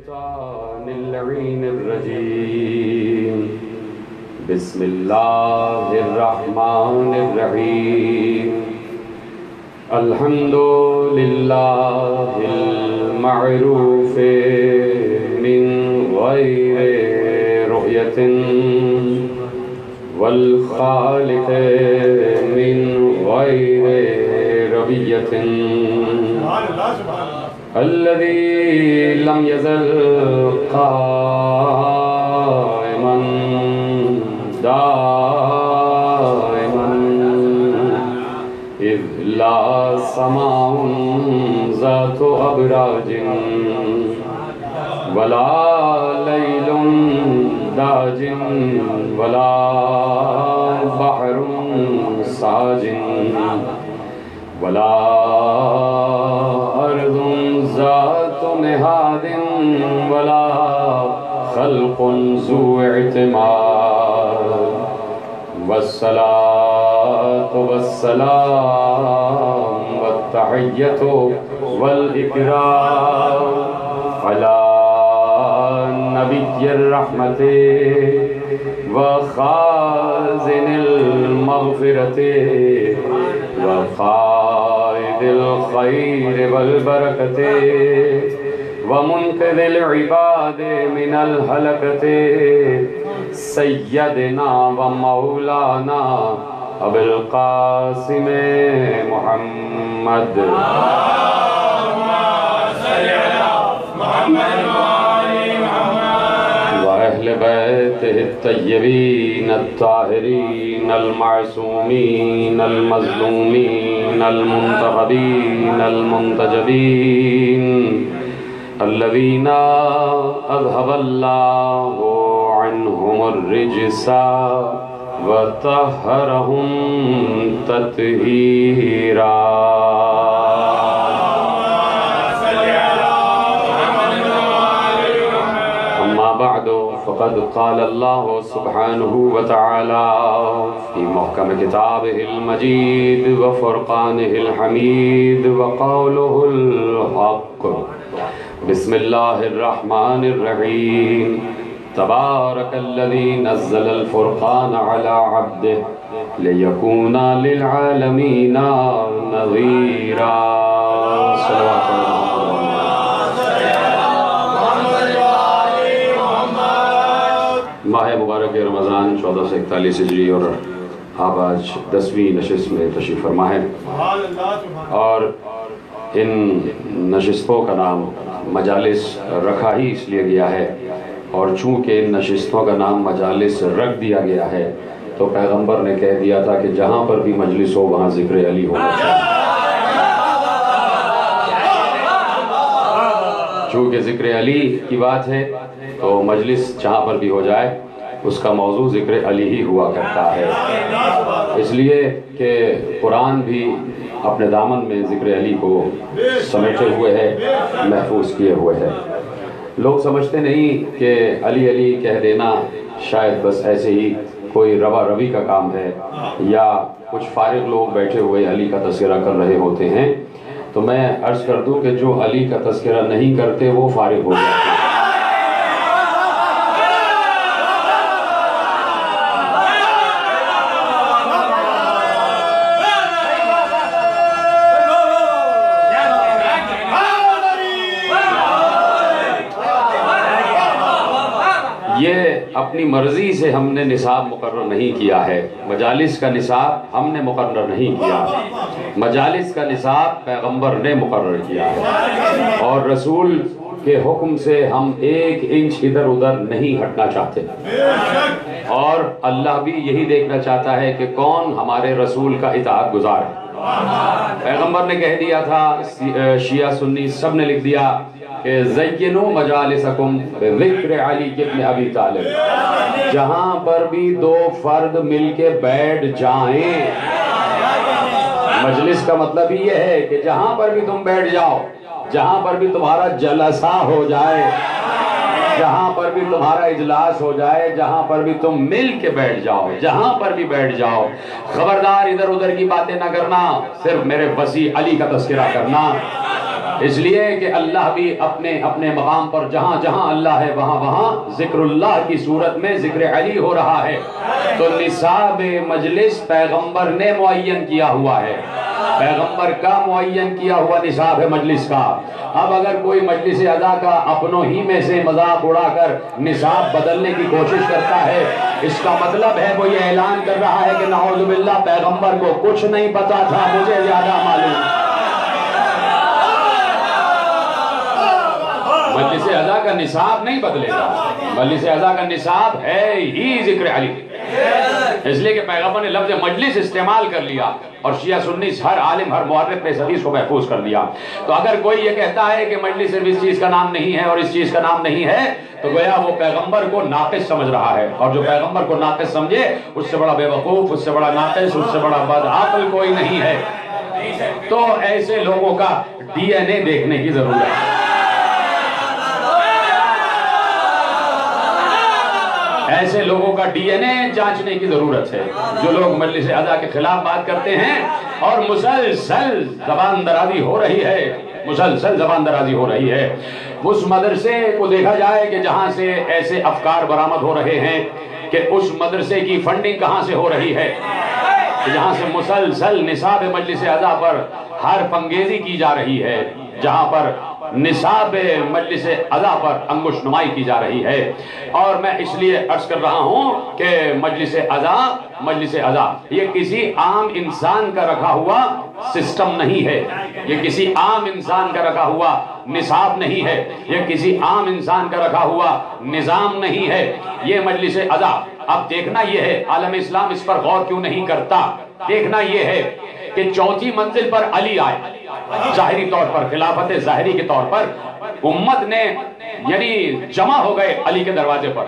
الشیطان اللعین الرجیم بسم اللہ الرحمن الرحیم الحمد للہ المعروف من غیر رؤیت والخالق من غیر ربیت الذي لم يزل قائما دائما إذ لا سماء ذات أبراج ولا ليل داج ولا بحر ساج ولا أرض ذات مهاد ولا خلق ذو اعتماد والصلاة والسلام والتحية والإكرام على نبي الرحمة وخازن المغفرة وقائد الخير والبركة ومنقذ العباد من الهلكة سيدنا ومولانا أبي القاسم محمد اللهم صل على محمد وأهل بيته الطيبين الطاهرين المعصومين المظلومين المنتخبين المنتجبين الذين أذهب الله عنهم الرجس وطهرهم تطهيرا فقد قال الله سبحانه وتعالى في محكم كتابه المجيد وفرقانه الحميد وقوله الحق بسم الله الرحمن الرحيم تبارك الذي نزل الفرقان على عبده ليكون للعالمين نذيرا صلوات الله ماہ مبارک رمضان 1441 ہجری اور آپ آج 10ویں نشست میں تشریف فرما ہے اور ان نشستوں کا نام مجالس رکھا ہی اس لیے گیا ہے اور چونکہ ان نشستوں کا نام مجالس رکھ دیا گیا ہے تو پیغمبر نے کہہ دیا تھا کہ جہاں پر بھی مجلس ہو وہاں ذکر علی ہوگا چونکہ ذکر علی کی بات ہے تو مجلس جہاں پر بھی ہو جائے اس کا موضوع ذکر علی ہی ہوا کرتا ہے اس لیے کہ قرآن بھی اپنے دامن میں ذکر علی کو سمیٹے ہوئے ہے محفوظ کیے ہوئے ہے لوگ سمجھتے نہیں کہ علی علی کہہ دینا شاید بس ایسے ہی کوئی روا روی کا کام ہے یا کچھ فارغ لوگ بیٹھے ہوئے علی کا تذکرہ کر رہے ہوتے ہیں تو میں عرض کر دوں کہ جو علی کا تذکرہ نہیں کرتے وہ فارغ ہو جاتے ہیں یہ اپنی مرضی سے ہم نے نصاب مقرر نہیں کیا ہے مجالس کا نصاب ہم نے مقرر نہیں کیا مجالس کا نصاب پیغمبر نے مقرر کیا ہے اور رسول کے حکم سے ہم 1 انچ ادھر ادھر نہیں ہٹنا چاہتے اور اللہ بھی یہی دیکھنا چاہتا ہے کہ کون ہمارے رسول کا اطاعت گزار ہے پیغمبر نے کہہ دیا تھا شیعہ سنی سب نے لکھ دیا کہ زینو مجالسکم بذکر علی ابن ابی طالب جہاں پر بھی 2 فرد مل کے بیٹھ جائیں مجلس کا مطلب ہی یہ ہے کہ جہاں پر بھی تم بیٹھ جاؤ جہاں پر بھی تمہارا جلسہ ہو جائے جہاں پر بھی تمہارا اجلاس ہو جائے جہاں پر بھی تم مل کے بیٹھ جاؤ جہاں پر بھی بیٹھ جاؤ خبردار ادھر ادھر کی باتیں نہ کرنا صرف میرے وسیع علی کا تذکرہ کرنا اس لیے کہ اللہ بھی اپنے اپنے مقام پر جہاں جہاں اللہ ہے وہاں وہاں ذکر اللہ کی صورت میں ذکر علی ہو رہا ہے. تو نصاب مجلس پیغمبر نے معین کیا ہوا ہے، پیغمبر کا معین کیا ہوا نصاب ہے مجلس کا. اب اگر کوئی مجلس ادا کا اپنوں ہی میں سے مذاق اڑا کر نصاب بدلنے کی کوشش کرتا ہے، اس کا مطلب ہے وہ یہ اعلان کر رہا ہے کہ نعوذ باللہ پیغمبر کو کچھ نہیں پتا تھا، مجھے زیادہ معلوم. مجلس ادا کا نصاب نہیں بدلے گا، مجلس ادا کا نصاب ہے ہی ذکر علی. اس لیے کہ پیغمبر نے لفظ مجلس استعمال کر لیا اور شیعہ سنی ہر عالم ہر مورخ نے اس حدیث کو محفوظ کر دیا. تو اگر کوئی یہ کہتا ہے کہ مجلس صرف اس چیز کا نام نہیں ہے اور اس چیز کا نام نہیں ہے تو گویا وہ پیغمبر کو ناقص سمجھ رہا ہے، اور جو پیغمبر کو ناقص سمجھے اس سے بڑا بے وقوف، اس سے بڑا ناقص، اس سے بڑا بدعقل کوئی نہیں ہے. تو ایسے لوگوں کا ڈی این اے دیکھنے کی ضرورت ہے. ایسے لوگوں کا ڈی این اے جانچنے کی ضرورت ہے جو لوگ مجلس ادا کے خلاف بات کرتے ہیں اور مسلسل زبان درازی ہو رہی ہے، مسلسل زبان درازی ہو رہی ہے. اس مدرسے کو دیکھا جائے کہ جہاں سے ایسے افکار برآمد ہو رہے ہیں کہ اس مدرسے کی فنڈنگ کہاں سے ہو رہی ہے، جہاں سے مسلسل نصاب مجلس ادا پر ہر پنگیزی کی جا رہی ہے، جہاں پر نصاب مجلس ادا پر انگشت نمائی کی جا رہی ہے. اور میں اس لیے عرض کر رہا ہوں کہ مجلس ادا یہ کسی عام انسان کا رکھا ہوا سسٹم نہیں ہے، یہ کسی عام انسان کا رکھا ہوا نصاب نہیں ہے، یہ کسی عام انسان کا رکھا ہوا نظام نہیں ہے. یہ مجلس ادا اب دیکھنا یہ ہے، عالم اسلام اس پر غور کیوں نہیں کرتا. دیکھنا یہ ہے کہ چوتھی منزل پر علی آئے، ظاہری طور پر خلافت ظاہری کے طور پر امت نے یعنی جمع ہو گئے علی کے دروازے پر.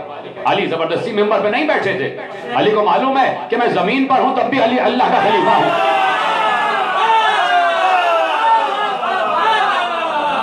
علی زبردستی ممبر پہ نہیں بیٹھے تھے، علی کو معلوم ہے کہ میں زمین پر ہوں تب بھی علی اللہ کا خلیفہ ہوں.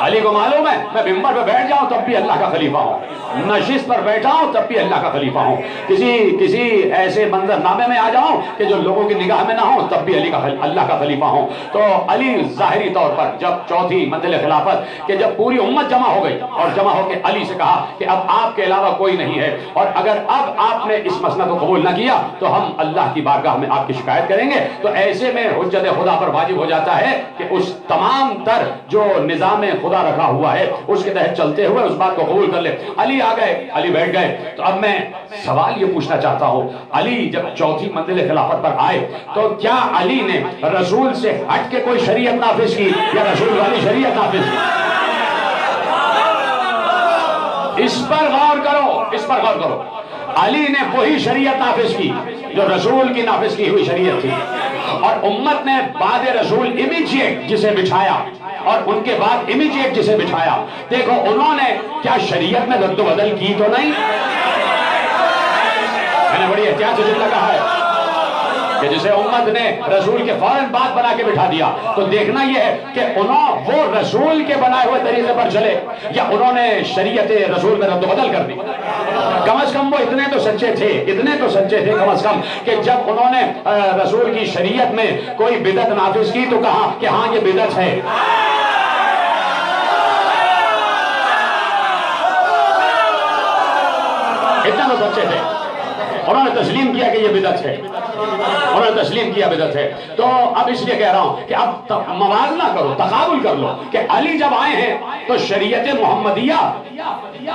علی کو معلوم ہے میں ممبر پہ بیٹھ جاؤں تب بھی اللہ کا خلیفہ ہوں، نشست پر بیٹھا ہوں تب بھی اللہ کا خلیفہ ہوں، کسی ایسے منظر نامے میں آ جاؤں کہ جو لوگوں کی نگاہ میں نہ ہوں تب بھی اللہ کا خلیفہ ہوں. تو علی ظاہری طور پر جب چوتھی منزل خلافت کہ جب پوری امت جمع ہو گئی اور جمع ہو کے علی سے کہا کہ اب آپ کے علاوہ کوئی نہیں ہے، اور اگر اب آپ نے اس مسئلہ کو قبول نہ کیا تو ہم اللہ کی بارگاہ میں آپ کی شکایت کریں گے. تو ایسے میں حجت خدا پر واجب ہو جاتا ہے کہ اس تمام تر جو نظام خدا رکھا ہوا ہے اس کے تحت چلتے ہوئے اس بات کو قبول کر لے. علی آ گئے، علی بیٹھ گئے. تو اب میں سوال یہ پوچھنا چاہتا ہوں، علی جب چوتھی منزل خلافت پر آئے تو کیا علی نے رسول سے ہٹ کے کوئی شریعت نافذ کی یا رسول والی شریعت نافذ کی؟ اس پر غور کرو، اس پر غور کرو. علی نے وہی شریعت نافذ کی جو رسول کی نافذ کی ہوئی شریعت تھی، اور امت نے بعد رسول امیجیٹ جسے بٹھایا اور ان کے بعد امیجیٹ جسے بٹھایا. دیکھو انہوں نے کیا شریعت میں رد و بدل کی تو نہیں؟ میں نے بڑی احتیاط سے جملہ کہا ہے کہ جسے امت نے رسول کے فوراً بات بنا کے بٹھا دیا. تو دیکھنا یہ ہے کہ انہوں وہ رسول کے بنائے ہوئے طریقے پر چلے یا انہوں نے شریعت رسول میں رد و بدل کر دی. کم از کم وہ اتنے تو سچے تھے کم از کم کہ جب انہوں نے رسول کی شریعت میں کوئی بدعت نافذ کی تو کہا کہ ہاں یہ بدعت ہے. اتنا تو سچے تھے، انہوں نے تسلیم کیا کہ یہ بدعت ہے، انہوں نے تسلیم کیا بدعت ہے. تو اب اس لیے کہہ رہا ہوں کہ اب موازنہ کرو، تقابل کر لو کہ علی جب آئے ہیں تو شریعت محمدیہ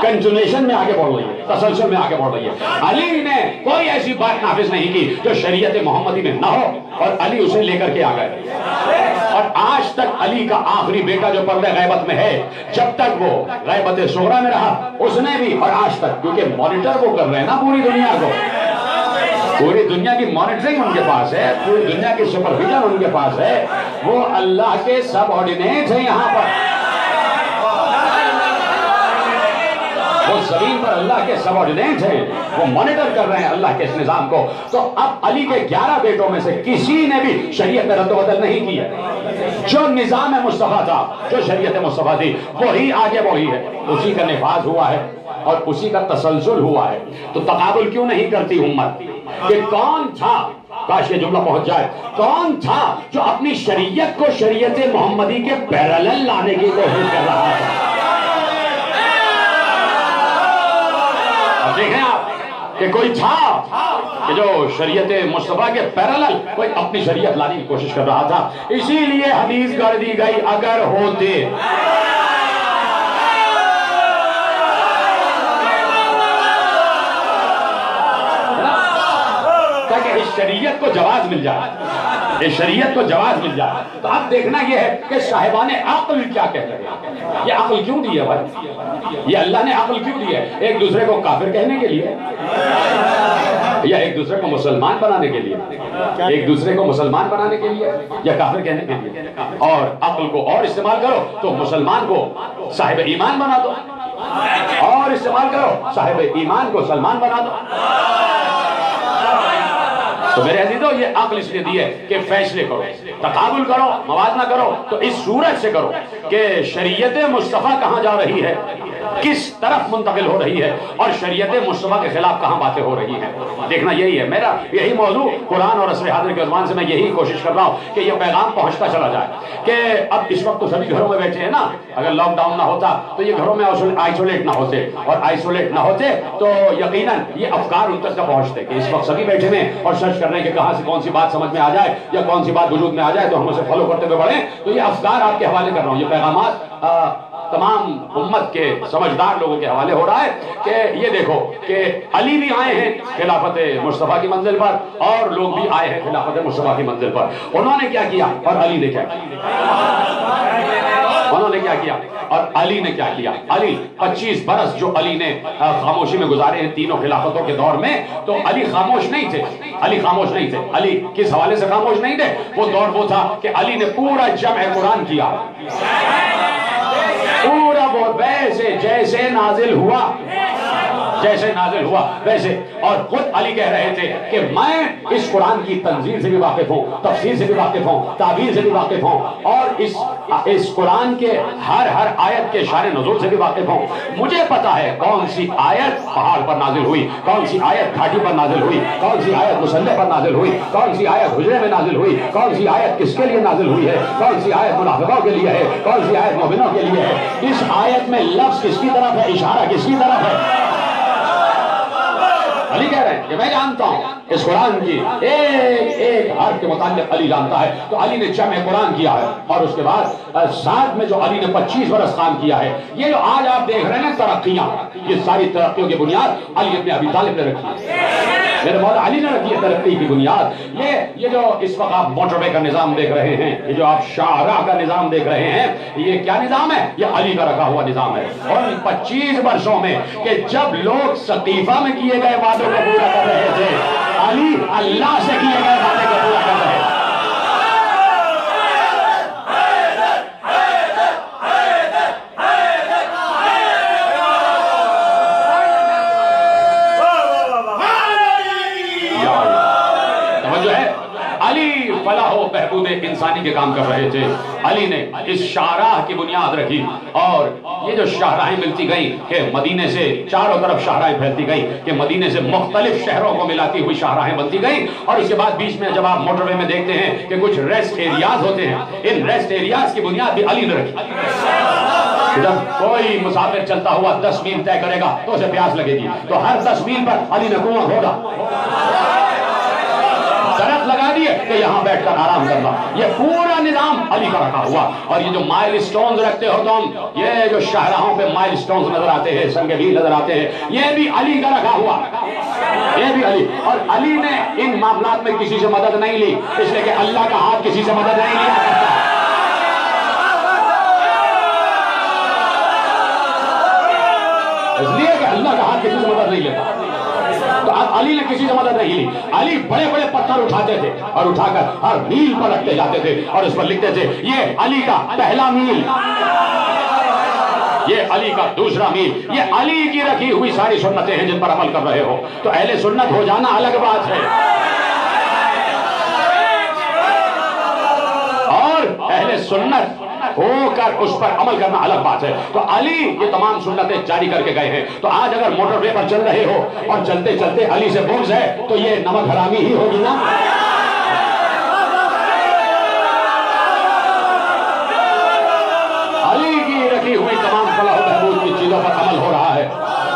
کنٹینیوشن میں آگے بڑھ رہی ہے، تسلسل میں آگے بڑھ رہی ہے. علی نے کوئی ایسی بات نافذ نہیں کی جو شریعت محمدی میں نہ ہو، اور علی اسے لے کر کے آ گئے. اور آج تک علی کا آخری بیٹا جو پردہ غیبت میں ہے، جب تک وہ غیبت صغریٰ میں رہا اس نے بھی، اور آج تک کیونکہ مانیٹر وہ کر رہے ہیں نا پوری دنیا کو، پوری دنیا کی مانیٹرنگ ان کے پاس ہے، پوری دنیا کی سپرویژن ان کے پاس ہے. وہ اللہ کے سب آرڈینیٹ ہیں یہاں پر، وہ زمین پر اللہ کے سب آرڈینیٹ ہیں، وہ مانیٹر کر رہے ہیں اللہ کے اس نظام کو. تو اب علی کے 11 بیٹوں میں سے کسی نے بھی شریعت میں رد و بدل نہیں کیا. جو نظام مصطفیٰ تھا، جو شریعت مصطفیٰ تھی وہی آگے بڑھی ہے، اسی کا نفاذ ہوا ہے اور اسی کا تسلسل ہوا ہے. تو تقابل کیوں نہیں کرتی امت کہ کون تھا کاش یہ جملہ پہنچ جائے. کون تھا جو اپنی شریعت کو شریعت محمدی کے پیرالل لانے کی کوشش کر رہا تھا؟ اب دیکھیں آپ کہ کوئی تھا کہ جو شریعت مصطفیٰ کے پیرالل کوئی اپنی شریعت لانے کی کوشش کر رہا تھا. اسی لیے حدیث کر دی گئی اگر ہوتے تاکہ اس شریعت کو جواز مل جائے, اس شریعت کو جواز مل جائے. تو اب دیکھنا یہ ہے کہ صاحبان عقل کیا کہہ رہے ہیں. یہ عقل کیوں دی ہے بھائی؟ یہ اللہ نے عقل کیوں دی ہے؟ ایک دوسرے کو کافر کہنے کے لیے یا ایک دوسرے کو مسلمان بنانے کے لیے؟ ایک دوسرے کو مسلمان بنانے کے لیے یا کافر کہنے کے لیے؟ اور عقل کو اور استعمال کرو تو مسلمان کو صاحب ایمان بنا دو, اور استعمال کرو صاحب ایمان کو سلمان بنا دو. تو میرے عزیزو یہ عقل اس لیے دی ہے کہ فیصلے کرو, تقابل کرو, موازنہ کرو. تو اس صورت سے کرو کہ شریعت مصطفیٰ کہاں جا رہی ہے, کس طرف منتقل ہو رہی ہے, اور شریعت مصطفیٰ کے خلاف کہاں باتیں ہو رہی ہیں. دیکھنا یہی ہے میرا, یہی موضوع قرآن اور عصر حاضر کے عنوان سے میں یہی کوشش کر رہا ہوں کہ یہ پیغام پہنچتا چلا جائے کہ اب اس وقت تو سبھی گھروں میں بیٹھے ہیں نا. اگر لاک ڈاؤن نہ ہوتا تو یہ گھروں میں آئسولیٹ نہ ہوتے, اور آئسولیٹ نہ ہوتے تو یقیناً یہ افکار ان تک نہ پہنچتے کہ اس وقت سبھی بیٹھے ہیں اور سرچ کر رہے ہیں کہ کہاں سے کون سی بات سمجھ میں آ جائے یا کون سی بات وجود میں آ جائے تو ہم اسے فالو کرتے ہوئے بڑھیں. تو یہ افکار آپ کے حوالے کر رہا ہوں, یہ پیغامات تمام امت کے سمجھدار لوگوں کے حوالے ہو رہا ہے کہ یہ دیکھو کہ علی بھی آئے ہیں خلافت مصطفیٰ کی منزل پر, اور لوگ بھی آئے ہیں خلافت مصطفیٰ کی منزل پر. انہوں نے کیا کیا اور علی نے کیا کیا؟ انہوں نے کیا کیا اور علی نے کیا کیا؟ علی 25 برس جو علی نے خاموشی میں گزارے ہیں تینوں خلافتوں کے دور میں, تو علی خاموش نہیں تھے. علی خاموش نہیں تھے. علی کس حوالے سے خاموش نہیں تھے؟ وہ دور وہ تھا کہ علی نے پورا جمع قرآن کیا, پورا وہ ویسے جیسے نازل ہوا, جیسے نازل ہوا ویسے. اور خود علی کہہ رہے تھے کہ میں اس قرآن کی تنزیل سے بھی واقف ہوں, تفسیر سے بھی واقف ہوں, تعبیر سے بھی واقف ہوں, اور اس قرآن کے ہر آیت کے شان نزول سے بھی واقف ہوں. مجھے پتا ہے کون سی آیت پہاڑ پر نازل ہوئی, کون سی آیت گھاٹی پر نازل ہوئی, کون سی آیت مصلح پر نازل ہوئی, کون سی آیت حجرے میں نازل ہوئی, کون سی آیت کس کے لیے نازل ہوئی ہے, کون سی آیت منافقوں کے لیے ہے, کون سی آیت مومنوں کے لیے ہے. اس آیت میں لفظ کس کی طرف ہے, اشارہ کس کی طرف ہے؟ علی کہہ رہے ہیں کہ میں جانتا ہوں اس قرآن کی ایک حرف کے متعلق علی جانتا ہے. تو علی نے جمع قرآن کیا ہے, اور اس کے بعد ساتھ میں جو علی نے 25 برس کام کیا ہے. یہ جو آج آپ دیکھ رہے ہیں ترقیاں, یہ ساری ترقیوں کی بنیاد علی ابن ابی طالب نے رکھی ہے, میرے مولا علی نے رکھی ہے ترقی کی بنیاد. یہ جو اس وقت آپ موٹر وے کا نظام دیکھ رہے ہیں, یہ جو آپ شاہراہ کا نظام دیکھ رہے ہیں, یہ کیا نظام ہے؟ یہ علی کا رکھا ہوا نظام ہے. اور 25 برسوں میں کہ جب لوگ سقیفہ میں کیے گئے وعدوں کو پورا کر رہے تھے, علی اللہ سے کیے گئے وعدے کو پورا کر رہے تھے. فلاح و بہبود انسانی کے کام کر رہے تھے. علی نے اس شاہراہ کی بنیاد رکھی, اور یہ جو شاہراہیں ملتی گئیں کہ مدینے سے چاروں طرف شاہراہیں پھیلتی گئیں کہ مدینے سے مختلف شہروں کو ملاتی ہوئی شاہراہیں بنتی گئیں. اور اس کے بعد بیچ میں جب آپ موٹر وے میں دیکھتے ہیں کہ کچھ ریسٹ ایریاز ہوتے ہیں, ان ریسٹ ایریاز کی بنیاد بھی علی نے رکھی. جب کوئی مسافر چلتا ہوا 10 میل طے کرے گا تو اسے پیاس لگے گی, تو ہر 10 میل پر علی نے کنواں کھودا, درخت لگا دیے کہ یہاں بیٹھ کر آرام کرنا. یہ پورا نظام علی کا رکھا ہوا. اور یہ جو مائل سٹونز رکھتے ہو تم, یہ جو شاہراہوں پہ مائل سٹونز نظر آتے ہیں, سنگ میل نظر آتے ہیں, یہ بھی علی کا رکھا ہوا, یہ بھی علی. اور علی نے ان معاملات میں کسی سے مدد نہیں لی, اس لیے کہ اللہ کا ہاتھ کسی سے مدد نہیں لیا کرتا. اس لیے کہ اللہ کا ہاتھ کسی سے مدد نہیں لیتا. تو اب علی نے کسی سے مدد نہیں لی. علی بڑے بڑے پتھر اٹھاتے تھے اور اٹھا کر ہر میل پر رکھتے جاتے تھے, اور اس پر لکھتے تھے یہ علی کا پہلا میل, یہ علی کا دوسرا میل. یہ علی کی رکھی ہوئی ساری سنتیں ہیں جن پر عمل کر رہے ہو. تو اہل سنت ہو جانا الگ بات ہے, اور اہل سنت ہو کر اس پر عمل کرنا الگ بات ہے. تو علی یہ تمام سنتیں جاری کر کے گئے ہیں. تو آج اگر موٹر وے پر چل رہے ہو اور چلتے چلتے علی سے بغض ہے تو یہ نمک حرامی ہی ہوگی نا.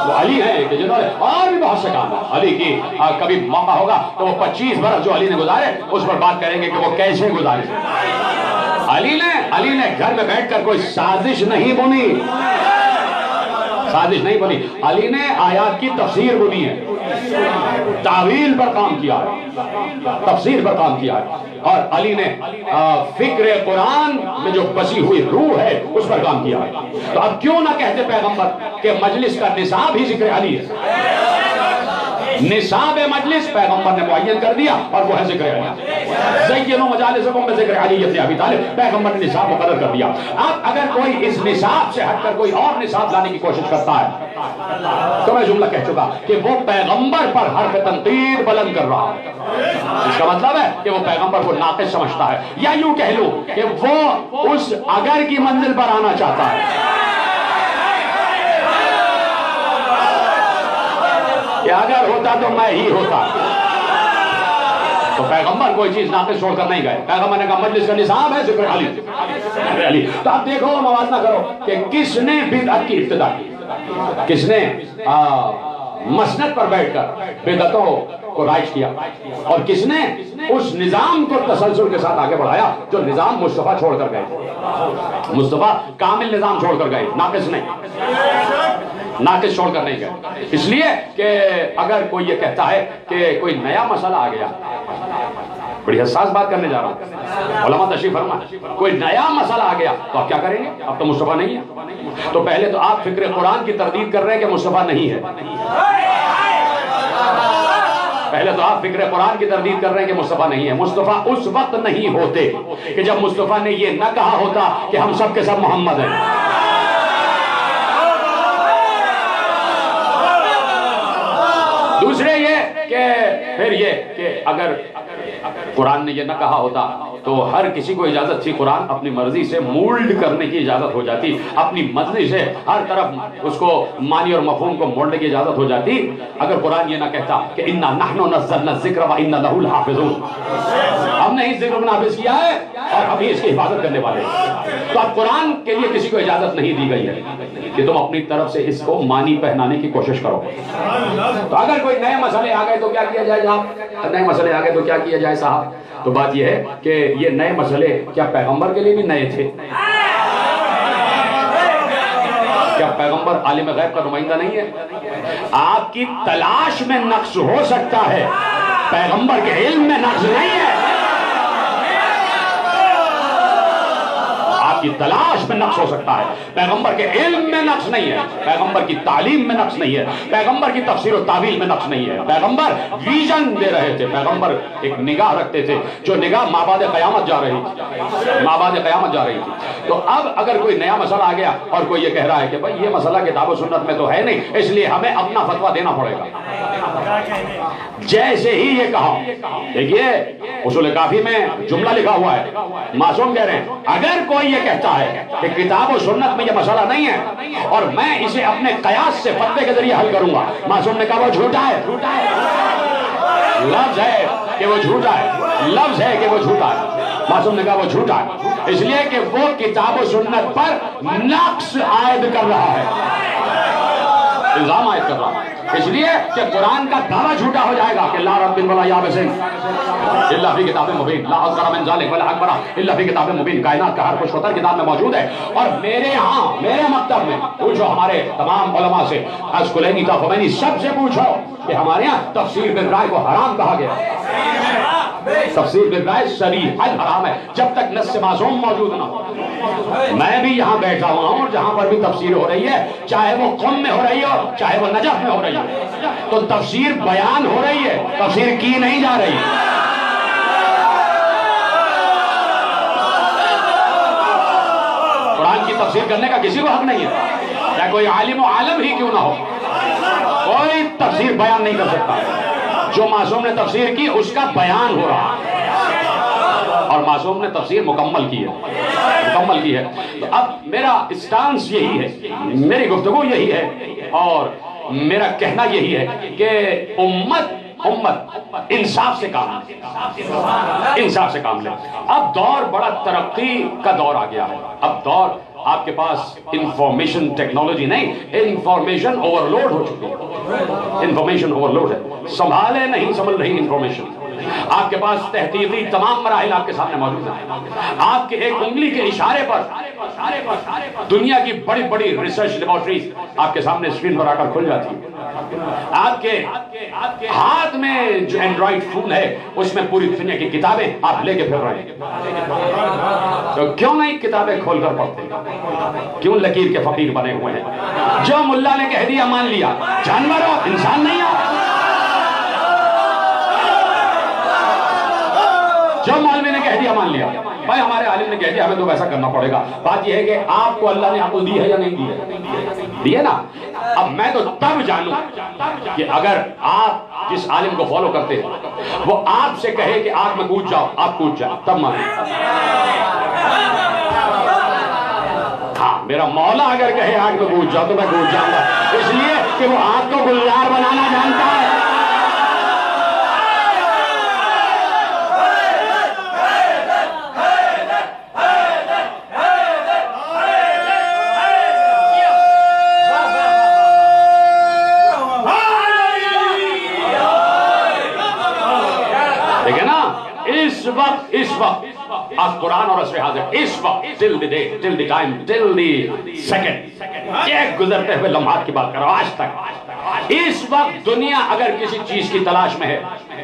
وہ علی ہیں کہ جنہوں نے اور بھی بہت سے کام ہے. علی کی کبھی موقع ہوگا تو وہ 25 برس جو علی نے گزارے اس پر بات کریں گے کہ وہ کیسے گزارے. علی نے گھر میں بیٹھ کر کوئی سازش نہیں بنی، سازش نہیں بنی. علی نے آیات کی تفسیر بنی ہے، تعویل پر کام کیا ہے، تفسیر پر کام کیا ہے. اور علی نے فکر قرآن میں جو بسی ہوئی روح ہے اس پر کام کیا ہے. تو اب کیوں نہ کہتے پیغمبر کہ مجلس کا نصاب ہی ذکر علی ہے. نصاب مجلس پیغمبر نے معین کر دیا اور وہ ہے ذکر علی. زینوا مجالسکم بذکر علی ابن ابی طالب، پیغمبر نے نصاب مقرر کر دیا. اب اگر کوئی اس نصاب سے ہٹ کر کوئی اور نصاب لانے کی کوشش کرتا ہے تو میں جملہ کہہ چکا کہ وہ پیغمبر پر حرف تنقید بلند کر رہا ہے. اس کا مطلب ہے کہ وہ پیغمبر کو ناقص سمجھتا ہے، یا یوں کہہ لوں کہ وہ اس اگر کی منزل پر آنا چاہتا ہے کہ اگر ہوتا تو میں ہی ہوتا. تو پیغمبر کوئی چیز ناقص چھوڑ کر نہیں گئے. پیغمبر نے کہا مجلس کا نصاب ہے ذکر علی. تو اب دیکھو، موازنہ کرو کہ کس نے بدعت کی ابتدا کی، کس نے مسند پر بیٹھ کر بدعتوں کو رائج کیا، اور کس نے اس نظام کو تسلسل کے ساتھ آگے بڑھایا جو نظام مصطفیٰ چھوڑ کر گئے. مصطفیٰ کامل نظام چھوڑ کر گئے، ناقص نہیں، ناقص چھوڑ کر نہیں گئے. اس لیے کہ اگر کوئی یہ کہتا ہے کہ کوئی نیا مسئلہ آ گیا، بڑی حساس بات کرنے جا رہا ہوں، علماء تشریف فرما، کوئی نیا مسئلہ آ گیا تو آپ کیا کریں گے؟ اب تو مصطفیٰ نہیں ہے. تو پہلے تو آپ فکر قرآن کی تردید کر رہے ہیں کہ مصطفیٰ نہیں ہے. پہلے تو آپ فکر قرآن کی تردید کر رہے ہیں کہ مصطفیٰ نہیں ہے. مصطفیٰ اس وقت نہیں ہوتے کہ جب مصطفیٰ نے یہ نہ کہا ہوتا کہ ہم سب کے سب محمد ہیں. دوسرے یہ کہ پھر یہ کہ اگر قرآن نے یہ نہ کہا ہوتا تو ہر کسی کو اجازت تھی قرآن اپنی مرضی سے مولڈ کرنے کی اجازت ہو جاتی، اپنی مرضی سے ہر طرف اس کو معنی اور مفہوم کو موڑنے کی اجازت ہو جاتی اگر قرآن یہ نہ کہتا کہ انا نحن نزلنا الذکر وانا لہ الحافظون، ہم نے اس ذکر کو نافذ کیا ہے اور ہم ہی اس کی حفاظت کرنے والے ہیں. تو اب قرآن کے لیے کسی کو اجازت نہیں دی گئی ہے کہ تم اپنی طرف سے اس کو معنی پہنانے کی کوشش کرو. تو اگر کوئی نئے مسئلے آ گئے تو کیا کیا جائے جناب؟ نئے مسئلے آ گئے تو کیا کیا جائے صاحب؟ تو بات یہ ہے کہ یہ نئے مسئلے کیا پیغمبر کے لیے بھی نئے تھے؟ کیا پیغمبر عالم غیب کا نمائندہ نہیں ہے؟ آپ کی تلاش میں نقص ہو سکتا ہے، پیغمبر کے علم میں نقص نہیں ہے. آپ کی تلاش میں نقص ہو سکتا ہے، پیغمبر کے علم میں نقص نہیں ہے، پیغمبر کی تعلیم میں نقص نہیں ہے، پیغمبر کی تفسیر و تعویل میں نقص نہیں ہے. پیغمبر ویژن دے رہے تھے، پیغمبر ایک نگاہ رکھتے تھے جو نگاہ مابعد قیامت جا رہی تھی، مابعد قیامت جا رہی تھی. تو اب اگر کوئی نیا مسئلہ آ گیا اور کوئی یہ کہہ رہا ہے کہ بھائی یہ مسئلہ کتاب و سنت میں تو ہے نہیں، اس لیے ہمیں اپنا فتویٰ دینا پڑے گا. جیسے ہی یہ کہا، دیکھیے اصول کافی میں جملہ لکھا ہوا ہے، معصوم کہہ رہے ہیں اگر کوئی یہ کہتا ہے کہ کتاب و سنت میں یہ مسئلہ نہیں ہے اور میں اسے اپنے قیاس سے فتوے کے ذریعے حل کروں گا، معصوم نے کہا وہ جھوٹا ہے. لفظ ہے کہ وہ جھوٹا ہے، لفظ ہے کہ وہ جھوٹا ہے. معصوم نے کہا وہ جھوٹا ہے اس لیے کہ وہ کتاب و سنت پر نقص عائد کر رہا ہے، الزام عائد کر رہا ہے. اس لیے کہ قرآن کا دعویٰ جھوٹا ہو جائے گا کہ لا رب ولا یابس الا فی کتاب مبین، لا اصغر من ذلک ولا اکبر الا فی کتاب مبین. کائنات کا ہر کچھ ہوتا ہے کتاب میں موجود ہے. اور میرے ہاں میرے مکتب میں پوچھو ہمارے تمام علماء سے، اسکلینی تا خمینی سب سے پوچھو کہ ہمارے ہاں تفسیر بالرائے کو حرام کہا گیا. تفسیر بالرائے صریحاً حرام ہے جب تک نص معصوم موجود نہ ہو. میں بھی یہاں بیٹھا ہوا ہوں اور جہاں پر بھی تفسیر ہو رہی ہے، چاہے وہ قم میں ہو رہی ہے چاہے وہ نجف میں ہو رہی ہے، تو تفسیر بیان ہو رہی ہے، تفسیر کی نہیں جا رہی. قرآن کی تفسیر کرنے کا کسی کو حق نہیں ہے، چاہے کوئی عالم و عالم ہی کیوں نہ ہو، کوئی تفسیر بیان نہیں کر سکتا. جو معصوم نے تفسیر کی اس کا بیان ہو رہا ہے اور معصوم نے تفسیر مکمل کی ہے. تو اب میرا اسٹانس یہی ہے، میری گفتگو یہی ہے اور میرا کہنا یہی ہے کہ امت انصاف سے کام لے، انصاف سے کام لے. اب دور بڑا ترقی کا دور آ گیا ہے، اب دور آپ کے پاس انفارمیشن ٹیکنالوجی نہیں، انفارمیشن اوورلوڈ ہو چکی ہے، انفارمیشن اوورلوڈ ہے، سنبھالے نہیں سنبھل رہی انفارمیشن۔ آپ کے پاس تحقیقی تمام مراحل آپ کے سامنے موجود ہیں، آپ کے ایک انگلی کے اشارے پر دنیا کی بڑی بڑی ریسرچ لیبارٹریز آپ کے سامنے اسکرین پر آ کر کھل جاتی ہیں۔ آپ کے ہاتھ میں جو اینڈرائڈ فون ہے اس میں پوری دنیا کی کتابیں آپ لے کے پھر رہے ہیں، تو کیوں نہیں کتابیں کھول کر پڑھتے؟ کیوں لکیر کے فقیر بنے ہوئے ہیں؟ جو ملا نے کہہ دیا مان لیا، جانور ہو انسان نہیں ہو، جو مولوی نے کہہ دیا مان لیا، بھائی ہمارے عالم نے کہہ دیا ہمیں تو ویسا کرنا پڑے گا۔ بات یہ ہے کہ آپ کو اللہ نے عقل دی ہے یا نہیں دی ہے؟ دی ہے نا۔ اب میں تو تب جانوں کہ اگر آپ جس عالم کو فالو کرتے ہیں وہ آپ سے کہے کہ آگ میں کود جاؤ، آپ کود جاؤ، تب مانیں۔ ہاں میرا مولا اگر کہے آگ میں کود جاؤ تو میں کود جاؤں گا، اس لیے کہ وہ آگ کو گلزار بنانا جانتا ہے۔ اس وقت آپ قرآن اور عصر حاضر، اس وقت till the day, till the time, till the second، ایک گزرتے ہوئے لمحات کی بات کرو آج تک، اس وقت دنیا اگر کسی چیز کی تلاش میں ہے،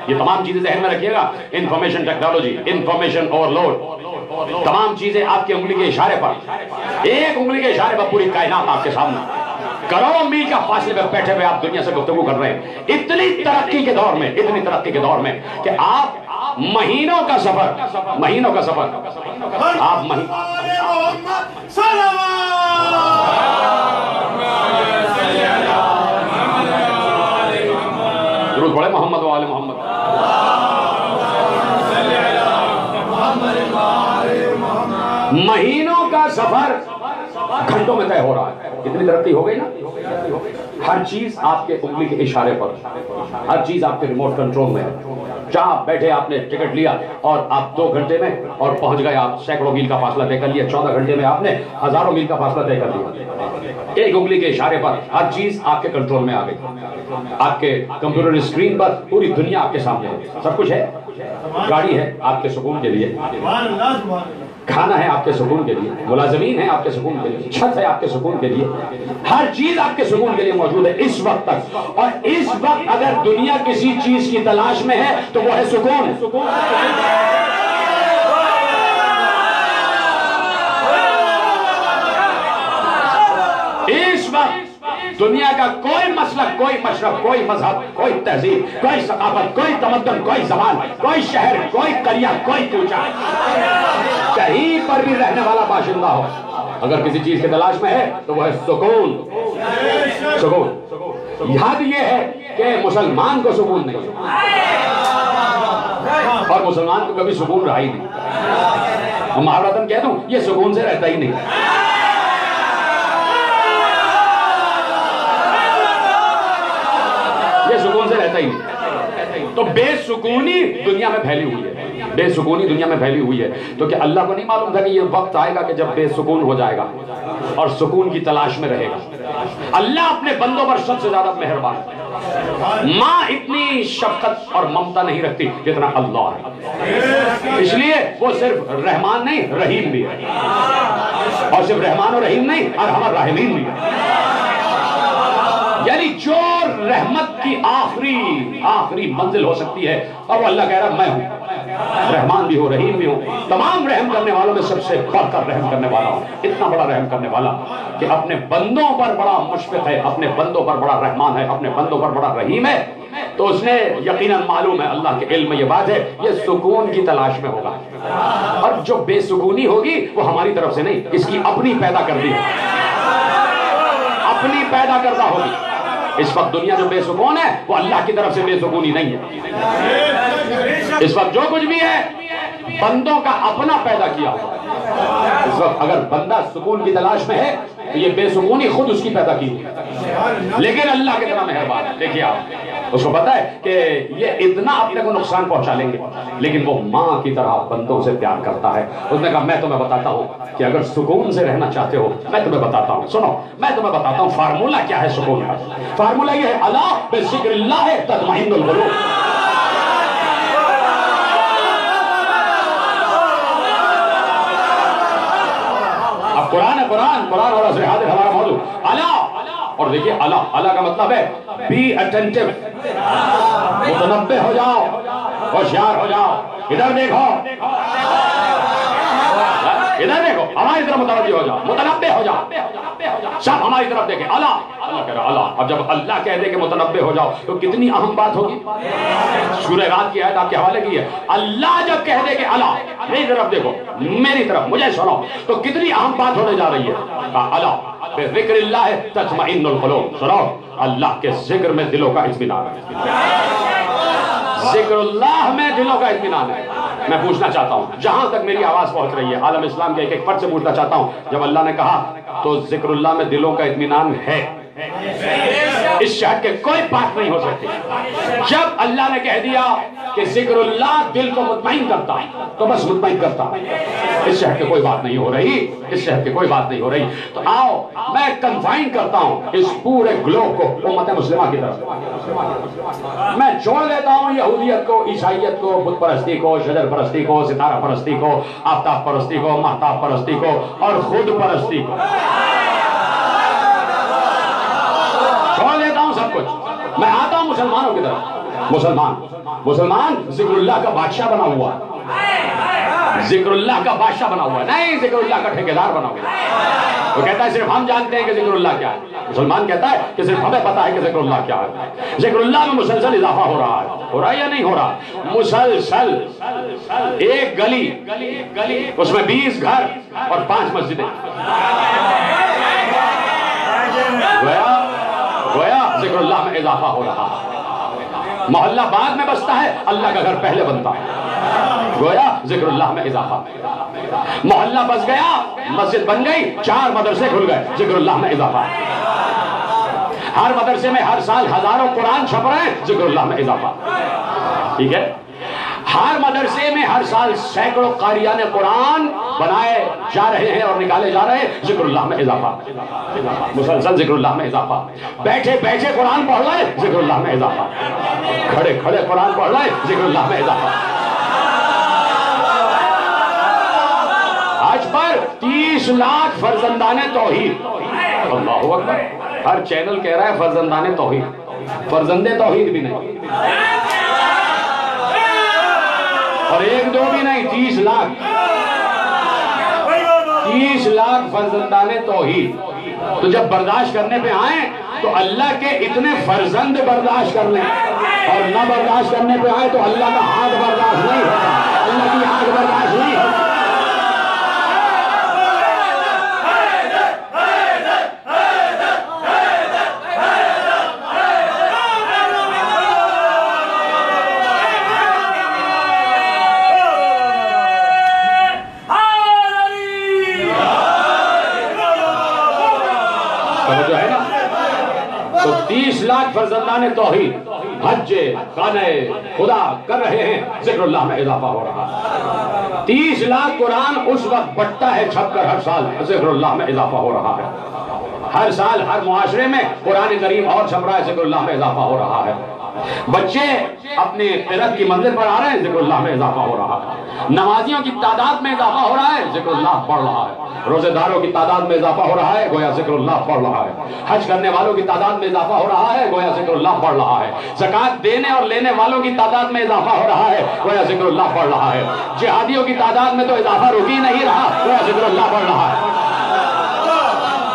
یہ تمام چیزیں ذہن میں رکھیے گا، انفارمیشن ٹیکنالوجی، انفارمیشن اوورلوڈ، تمام چیزیں آپ کی انگلی کے اشارے پر، ایک انگلی کے اشارے پر پوری کائنات آپ کے سامنے، کروڑوں میل کا فاصلے پہ بیٹھے ہوئے آپ دنیا سے گفتگو کر رہے ہیں، اتنی ترقی کے دور میں، اتنی ترقی کے دور میں کہ آپ مہینوں کا سفر آپ درود پڑھے محمد و آل محمد۔ مہینوں کا سفر گھنٹوں میں طے ہو رہا ہے، اتنی ترقی ہو گئی نا۔ ہر چیز آپ کے انگلی کے اشارے پر، ہر چیز آپ کے ریموٹ کنٹرول میں ہے، جہاں بیٹھے آپ نے ٹکٹ لیا اور آپ 2 گھنٹے میں اور پہنچ گئے، آپ سینکڑوں میل کا فاصلہ طے کر لیا، 14 گھنٹے میں آپ نے ہزاروں میل کا فاصلہ طے کر لیا، ایک انگلی کے اشارے پر ہر چیز آپ کے کنٹرول میں آ گئی، آپ کے کمپیوٹر اسکرین پر پوری دنیا آپ کے سامنے ہے، سب کچھ ہے، گاڑی ہے آپ کے سکون کے لیے، کھانا ہے آپ کے سکون کے لیے، ملازمین ہیں آپ کے سکون کے لیے، چھت ہے آپ کے سکون کے لیے، ہر چیز آپ کے سکون کے لیے موجود ہے اس وقت تک۔ اور اس وقت اگر دنیا کسی چیز کی تلاش میں ہے تو وہ ہے سکون۔ اس وقت دنیا کا کوئی مسلک، کوئی مشرق، کوئی مذہب، کوئی تہذیب، کوئی ثقافت، کوئی تمدن، کوئی زبان، کوئی شہر، کوئی قریہ، کوئی کوچہ، کہیں پر بھی رہنے والا باشندہ ہو، اگر کسی چیز کی تلاش میں ہے تو وہ ہے سکون۔ سکون یاد یہ ہے کہ مسلمان کو سکون نہیں، اور مسلمان کو کبھی سکون رہا ہی نہیں، ہم محاورتاً کہہ دوں یہ سکون سے رہتا ہی نہیں، یہ سکون سے رہتا ہی نہیں۔ تو بے سکونی دنیا میں پھیلی ہوئی ہے، بے سکونی دنیا میں پھیلی ہوئی ہے، تو کہ اللہ کو نہیں معلوم تھا کہ یہ وقت آئے گا کہ جب بے سکون ہو جائے گا اور سکون کی تلاش میں رہے گا۔ اللہ اپنے بندوں پر سب سے زیادہ مہربان ہے، ماں اتنی شفقت اور ممتا نہیں رکھتی جتنا اللہ ہے، اس لیے وہ صرف رحمان نہیں رحیم بھی ہے، اور صرف رحمان اور رحیم نہیں ارحم الراحمین بھی ہے، یعنی جو رحمت کی آخری منزل ہو سکتی ہے، اور وہ اللہ کہہ رہا میں ہوں، رحمان بھی ہوں، رحیم بھی ہوں، تمام رحم کرنے والوں میں سب سے بڑھ کر رحم کرنے والا ہوں، اتنا بڑا رحم کرنے والا کہ اپنے بندوں پر بڑا مشفق ہے، اپنے بندوں پر بڑا رحمان ہے، اپنے بندوں پر بڑا رحیم ہے۔ تو اس نے یقیناً معلوم ہے، اللہ کے علم میں یہ بات ہے، یہ سکون کی تلاش میں ہوگا، اور جو بے سکونی ہوگی وہ ہماری طرف سے نہیں، اس کی اپنی پیدا کردی اپنی پیدا کردہ ہوگی۔ اس وقت دنیا جو بے سکون ہے وہ اللہ کی طرف سے بے سکونی نہیں ہے، اس وقت جو کچھ بھی ہے بندوں کا اپنا پیدا کیا ہوا ہے۔ اس وقت اگر بندہ سکون کی تلاش میں ہے تو یہ بے سکونی خود اس کی پیدا کی، لیکن اللہ کی طرح مہربان ہے۔ دیکھیے آپ اس کو پتا ہے کہ یہ اتنا اپنے کو نقصان پہنچا لیں گے، لیکن وہ ماں کی طرح بندوں سے پیار کرتا ہے۔ اس نے کہا میں تمہیں بتاتا ہوں کہ اگر سکون سے رہنا چاہتے ہو، میں تمہیں بتاتا ہوں، سنو میں تمہیں بتاتا ہوں فارمولہ کیا ہے سکون کا۔ فارمولہ یہ ہے الا بذکر اللہ تطمئن القلوب۔ اب قرآن ہے، قرآن اور حدیث ہمارا موضوع الا، اور دیکھیے الا کا مطلب ہے بی اٹینٹو، متنبہ ہو جاؤ، ہوشیار ہو جاؤ، ادھر دیکھو، ادھر دیکھو، ہماری طرف متوجہ ہو جاؤ، متنبہ ہو جاؤ، سب ہماری طرف دیکھیں۔ اللہ کہہ رہا اللہ۔ اب جب اللہ کہہ دے کہ متنبہ ہو جاؤ تو کتنی اہم بات ہوگی۔ سورہ رات کی آیت آپ کے حوالے کی ہے، اللہ جب کہہ دے کہ اللہ میری طرف دیکھو، میری طرف مجھے سنو، تو کتنی اہم بات ہونے جا رہی ہے۔ اللہ بذکر اللہ تطمئن القلوب، سنو اللہ کے ذکر میں دلوں کا اطمینان ہے، ذکر اللہ میں دلوں کا اطمینان ہے۔ میں پوچھنا چاہتا ہوں، جہاں تک میری آواز پہنچ رہی ہے، عالم اسلام کے ایک فرد سے پوچھنا چاہتا ہوں، جب اللہ نے کہا تو ذکر اللہ میں دلوں کا اطمینان ہے، اس سے ہٹ کے کوئی بات نہیں ہو سکتی۔ جب اللہ نے کہہ دیا کہ ذکر اللہ دل کو مطمئن کرتا تو بس مطمئن کرتا، اس سے ہٹ کے کوئی بات نہیں ہو رہی، اس سے ہٹ کے کوئی بات نہیں ہو رہی۔ تو آؤ میں کنفائن کرتا ہوں اس پورے گلوب کو امت مسلمہ کی طرف، میں چھوڑ دیتا ہوں یہودیت کو، عیسائیت کو، بت پرستی کو، شجر پرستی کو، ستارہ پرستی کو، آفتاب پرستی کو، مہتاب پرستی کو اور خود پرستی کو، چھوڑ دیتا ہوں سب کچھ۔ میں آتا ہوں مسلمانوں کی طرف۔ مسلمان ذکر اللہ کا بادشاہ بنا ہوا، ذکر اللہ کا بادشاہ بنا ہوا، نہیں ذکر اللہ کا ٹھیکیدار بنا ہوا۔ وہ کہتا ہے صرف ہم جانتے ہیں کہ ذکر اللہ کیا ہے، مسلمان کہتا ہے کہ صرف ہمیں پتا ہے کہ ذکر اللہ کیا ہے۔ ذکر اللہ میں مسلسل اضافہ ہو رہا ہے یا نہیں ہو رہا؟ مسلسل ایک گلی اس میں 20 گھر اور 5 مسجدیں، گویا ذکر اللہ میں اضافہ ہو رہا ہے۔ محلہ بعد میں بستا ہے، اللہ کا گھر پہلے بنتا ہے، گویا ذکر اللہ میں اضافہ۔ محلہ بس گیا، مسجد بن گئی، 4 مدرسے کھل گئے، ذکر اللہ میں اضافہ۔ ہر مدرسے میں ہر سال ہزاروں قرآن چھپ رہے ہیں، ذکر اللہ میں اضافہ، ٹھیک ہے۔ ہر مدرسے میں ہر سال سینکڑوں قاریان قرآن بنائے جا رہے ہیں اور نکالے جا رہے ہیں، ذکر اللہ میں اضافہ، مسلسل ذکر اللہ میں اضافہ۔ بیٹھے بیٹھے قرآن پڑھ رہے ہیں، ذکر اللہ میں اضافہ، کھڑے کھڑے قرآن پڑھ رہے ہیں، ذکر اللہ میں اضافہ۔ آج پر 30 لاکھ فرزندان توحید، اللہ اکبر، ہر چینل کہہ رہا ہے فرزندان توحید، فرزند توحید بھی نہیں، اور 1-2 بھی نہیں، 30 لاکھ 30 لاکھ فرزندان توحید۔ تو جب برداشت کرنے پہ آئیں تو اللہ کے اتنے فرزند برداشت کر لیں، اور نہ برداشت کرنے پہ آئیں تو اللہ کا ہاتھ برداشت نہیں ہوتا، اللہ کی ہاتھ برداشت نہیں ہوتا۔ جو ہے نا، تو 30 لاکھ فرزندان توحید حج خانہ خدا کر رہے ہیں، ذکر اللہ میں اضافہ ہو رہا ہے۔ 30 لاکھ قرآن اس وقت بٹتا ہے چھپ کر ہر سال، ذکر اللہ میں اضافہ ہو رہا ہے۔ ہر سال ہر معاشرے میں قرآن کریم اور چھپ رہا ہے، ذکر اللہ میں اضافہ ہو رہا ہے۔ بچے اپنے قرأت کی منزل پر آ رہے ہیں، ذکر اللہ میں اضافہ ہو رہا ہے۔ نمازیوں کی تعداد میں اضافہ ہو رہا ہے، ذکر اللہ بڑھ رہا ہے۔ روزے داروں کی تعداد میں اضافہ ہو رہا ہے، گویا ذکر اللہ بڑھ رہا ہے۔ حج کرنے والوں کی تعداد میں اضافہ ہو رہا ہے، گویا ذکر اللہ بڑھ رہا ہے۔ زکوٰۃ دینے اور لینے والوں کی تعداد میں اضافہ ہو رہا ہے، گویا ذکر اللہ بڑھ رہا ہے۔ جہادیوں کی تعداد میں تو اضافہ رک ہی نہیں رہا، گویا ذکر اللہ بڑھ رہا ہے۔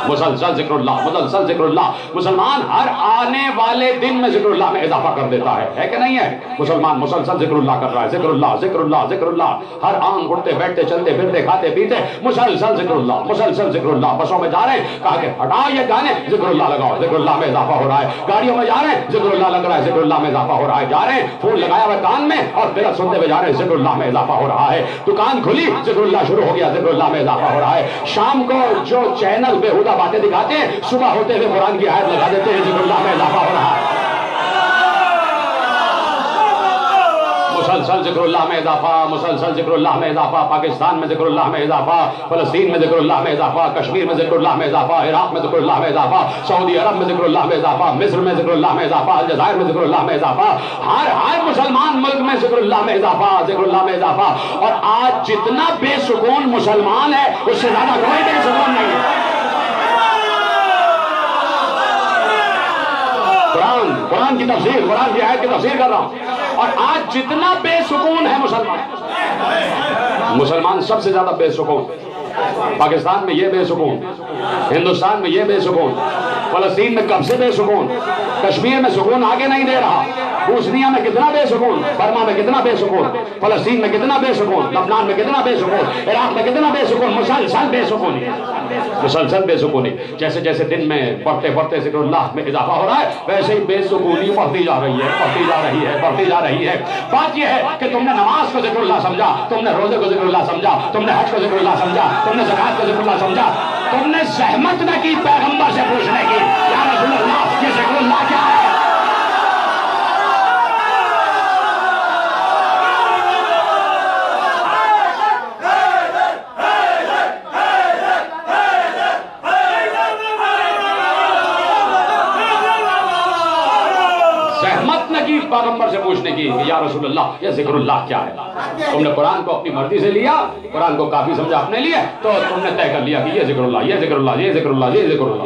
مسلسل ذکر اللہ، مسلسل ذکر اللہ۔ مسلمان ہر آنے والے دن میں ذکر اللہ میں اضافہ کر دیتا ہے کہ نہیں ہے؟ مسلمان مسلسل ذکر اللہ کر رہا ہے، ذکر اللہ ذکر اللہ ذکر اللہ۔ ہر آن اٹھتے بیٹھتے چلتے پھرتے کھاتے پیتے مسلسل ذکر اللہ، مسلسل ذکر اللہ۔ بسوں میں جا رہے ہیں، کہا کہ ہٹاؤ یہ گانے، ذکر اللہ لگاؤ، ذکر اللہ میں اضافہ ہو رہا ہے۔ گاڑیوں میں جا رہے ہیں، ذکر اللہ لگ رہا ہے، ذکر اللہ میں اضافہ ہو رہا ہے۔ جا رہے ہیں فون لگایا ہوا کان میں اور پھر سنتے ہوئے جا رہے ہیں، ذکر اللہ میں اضافہ ہو رہا ہے۔ دکان کھلی، ذکر اللہ شروع ہو گیا، ذکر اللہ میں اضافہ ہو رہا ہے۔ شام کو جو چینل بیہودہ باتیں دکھاتے ہیں، صبح ہوتے ہوئے قرآن کی آیت لگا دیتے ہیں، ذکر اللہ میں اضافہ ہو رہا ہے۔ مسلسل ذکر اللہ میں اضافہ، مسلسل ذکر اللہ میں اضافہ، پاکستان میں ذکر اللہ میں اضافہ، فلسطین میں ذکر اللہ میں اضافہ، کشمیر میں ذکر اللہ میں اضافہ، عراق میں ذکر اللہ میں اضافہ، سعودی عرب میں ذکر اللہ میں اضافہ، مصر میں ذکر اللہ میں اضافہ، الجزائر میں ذکر اللہ میں اضافہ، ہر مسلمان ملک میں ذکر اللہ میں اضافہ، ذکر اللہ میں اضافہ. اور آج جتنا بے سکون مسلمان ہے اس سے زیادہ کوئی بے سکون نہیں ہے. قرآن کی تفسیر، قرآن کی آیت کی تفسیر کر رہا ہوں. اور آج جتنا بے سکون ہے مسلمان سب سے زیادہ بے سکون. پاکستان میں یہ بے سکون، ہندوستان میں یہ بے سکون، فلسطین میں کب سے بے سکون، کشمیر میں سکون آگے نہیں دے رہا، بوسنیا میں کتنا بے سکون، برما میں کتنا بے سکون، فلسطین میں کتنا بے سکون، لبنان میں کتنا بے سکون، عراق میں کتنا بے سکون. مسلسل بے سکونی، مسلسل بے سکونی. جیسے جیسے دن میں پڑھتے پڑھتے ذکر اللہ میں اضافہ ہو رہا ہے، ویسے ہی بے سکونی بڑھتی جا رہی ہے، بڑھتی جا رہی ہے، بڑھتی جا رہی ہے. بات یہ ہے کہ تم نے نماز کو ذکر اللہ سمجھا، تم نے روزے کو ذکر اللہ سمجھا، تم نے حج کو ذکر اللہ سمجھا، تم نے زکات کو ذکر اللہ سمجھا، تم نے زحمت نہ کی پیغمبر سے پوچھنے کی یا رسول اللہ یہ ذکر اللہ کیا ہے. پیغمبر سے پوچھنے کی کہ یا رسول اللہ یہ ذکر اللہ کیا ہے. تم نے قرآن کو اپنی مرضی سے لیا، قرآن کو کافی سمجھا اپنے لیے، تو تم نے طے کر لیا کہ یہ ذکر اللہ، یہ ذکر اللہ، یہ ذکر اللہ، یہ ذکر اللہ،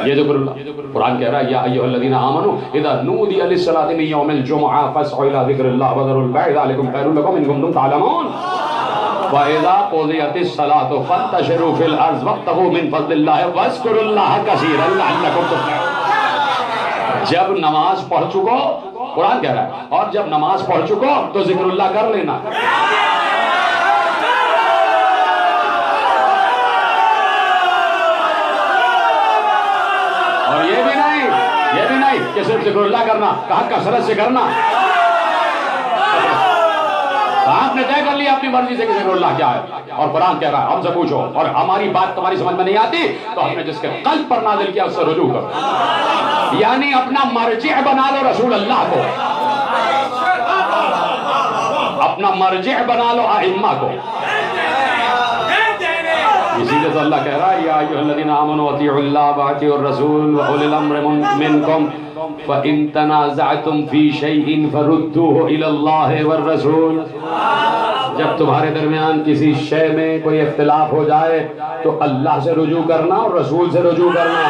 یہ ذکر اللہ. قرآن کہہ رہا ہے یا ایھا الذین آمنوا اذا نودی للصلاۃ من یوم الجمعہ فاسعوا الی ذکر اللہ وذروا البیع ذلکم خیر لکم ان کنتم تعلمون. وَإِذَا قُضِيَتِ الصَّلَاةُ فَانتَشِرُوا فِي الْأَرْضِ وَابْتَغُوا مِن فَضْلِ اللَّهِ وَاذْكُرُوا اللَّهَ كَثِيرًا لَعَلَّكُمْ تُفْلِحُونَ. جب نماز پڑھ چکو، قرآن کہہ رہا ہے، اور جب نماز پڑھ چکو تو ذکر اللہ کر لینا. اور یہ بھی نہیں کہ صرف ذکر اللہ کرنا، کہا کثرت سے کرنا. آپ نے طے کر لیا اپنی مرضی سے کہ ذکر اللہ کیا ہے، اور قرآن کہہ رہا ہے ہم سے پوچھو، اور ہماری بات تمہاری سمجھ میں نہیں آتی تو ہم نے جس کے قلب پر نازل کیا اس سے رجوع کرو. یعنی اپنا مرجع بنا لو رسول اللہ کو، اپنا مرجع بنا لو ائمہ کو. اسی لیے تو اللہ کہہ رہا ہے یا ایھا الذین آمنوا اطیعوا اللہ واطیعوا الرسول واولی الامر منکم فإن تنازعتم فی شیء فردوہ الی اللہ والرسول. جب تمہارے درمیان کسی شے میں کوئی اختلاف ہو جائے تو اللہ سے رجوع کرنا اور رسول سے رجوع کرنا.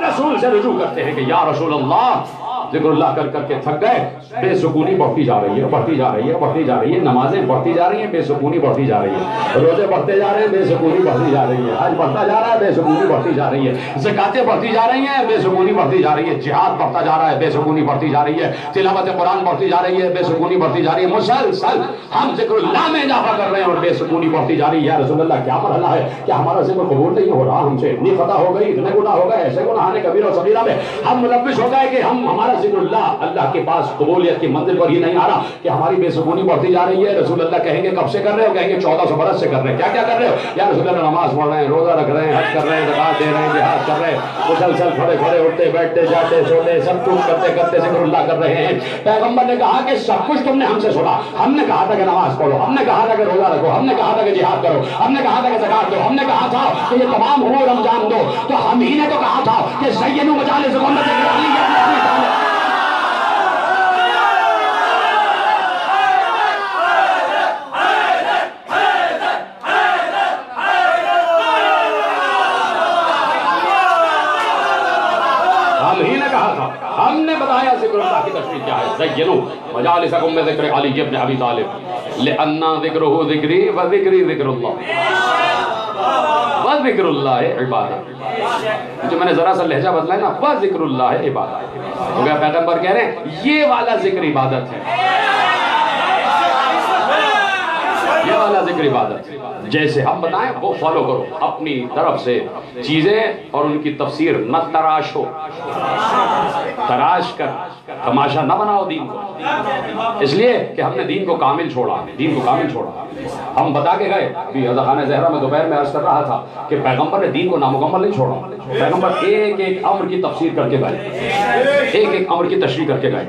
رسول سے رجوع کرتے ہیں کہ یا رسول اللہ ذکر اللہ کر کر کے تھک گئے، بے سکونی بڑھتی جا رہی ہے، بڑھتی جا رہی ہے، بڑھتی جا رہی ہے، نمازیں بڑھتی جا رہی ہیں، بے سکونی بڑھتی جا رہی ہے، روزے بڑھتے جا رہے ہیں، بے سکونی بڑھتی جا رہی ہے، حج بڑھتا جا رہا ہے، بے سکونی بڑھتی جا رہی ہے، زکاتیں بڑھتی جا رہی ہیں، بے سکونی بڑھتی جا رہی ہے، جہاد بڑھتا جا رہا ہے، بے سکونی بڑھتی جا رہی ہے، تلاوت قرآن بڑھتی جا رہی ہے، بے سکونی بڑھتی جا رہی ہے. مسلسل ہم ذکر اللہ میں اضافہ کر رہے ہیں اور بے سکونی بڑھتی جا رہی ہے. یا رسول اللہ کیا مرحلہ ہے کہ ہمارا ذکر قبول نہیں ہو رہا، ہم سے اتنی خطا ہو گئی، اتنے گناہ ہو گئے، ایسے گناہ کبیرہ و صغیرہ میں ہم ملوث ہو گئے کہ ہمارا ذکر اللہ کے پاس قبولیت کی منزل پر ہی نہیں آ رہا، کہ ہماری بے سکونی بڑھتی جا رہی ہے. رسول اللہ کہیں گے کب سے کر رہے ہو؟ کہیں گے 1400 برس سے کر رہے ہیں. کیا کیا کر رہے ہو؟ یا رسول اللہ نماز پڑھ رہے ہیں، روزہ رکھ رہے ہیں، حج کر رہے ہیں، زکات دے رہے ہیں، جہاد کر رہے ہیں، مسلسل کھڑے کھڑے اٹھتے بیٹھتے جاتے سوتے سب کچھ کرتے کرتے ذکر اللہ کر رہے ہیں. پیغمبر نے کہا کہ سب کچھ تم نے ہم سے سنا، ہم نے کہا تھا کہ نماز پڑھو، ہم نے کہا تھا کہ روزہ رکھو، ہم نے کہا تھا کہ جہاد کرو، ہم نے کہا تھا کہ زکات دو، ہم نے کہا تھا کہ یہ تمام امور انجام دو، تو ہم ہی نے تو کہا تھا کہ زینوا مجالسکم بذکر علی. ہم نے بتایا ذکر اللہ کی تشریح کیا ہے. زینوا مجالسکم بذکر علی ابن ابی طالب لأن ذکرہ ذکری و ذکری ذکر اللہ و ذکر اللہ عبادت. جو میں نے ذرا سا لہجہ بدلا ہے نا، و ذکر اللہ عبادت ہو گیا. پیغمبر کہہ رہے ہیں یہ والا ذکر عبادت ہے، یہ والا ذکر ذکر عبادت، جیسے ہم بتائیں وہ فالو کرو، اپنی طرف سے چیزیں اور ان کی تفسیر نہ تراش ہو، تراش کر تماشا نہ بناؤ دین کو، اس لیے کہ ہم نے دین کو کامل چھوڑا، دین کو کامل چھوڑا۔ ہم بتا کے گئے کہ حضرت خانہ زہرا میں دوپہر میں عرض کر رہا تھا کہ پیغمبر نے دین کو نامکمل نہیں چھوڑا، پیغمبر ایک ایک امر کی تفسیر کر کے گئے، ایک ایک امر کی تشریح کر کے گئے۔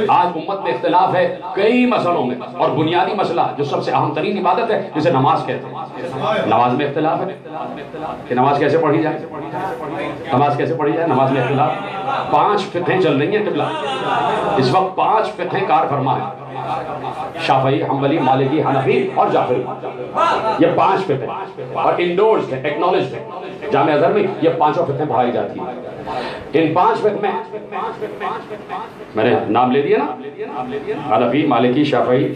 آج امت میں اختلاف ہے کئی مسئلوں میں، اور بنیادی مسئلہ جو سب سے اہم ترین عبادت ہے جسے نماز کہتے ہیں، نماز میں اختلاف ہے کہ نماز کیسے پڑھی جائے، نماز کیسے پڑھی جائے، نماز میں اختلاف۔ 5 فقہیں چل رہی ہیں قبلہ اس وقت، 5 فقہیں کار فرما ہے، شافعی، حنبلی، مالکی، حنفی اور جعفری، یہ 5 فقہیں، اور انڈورسڈ ہیں، ایکنالجڈ ہیں، جامعہ ازہر میں یہ 5 فقہیں پڑھائی جاتی ہیں۔ ان 5 فقہ میں میں نے نام لے دیا نا، حنفی، مالکی، شافعی،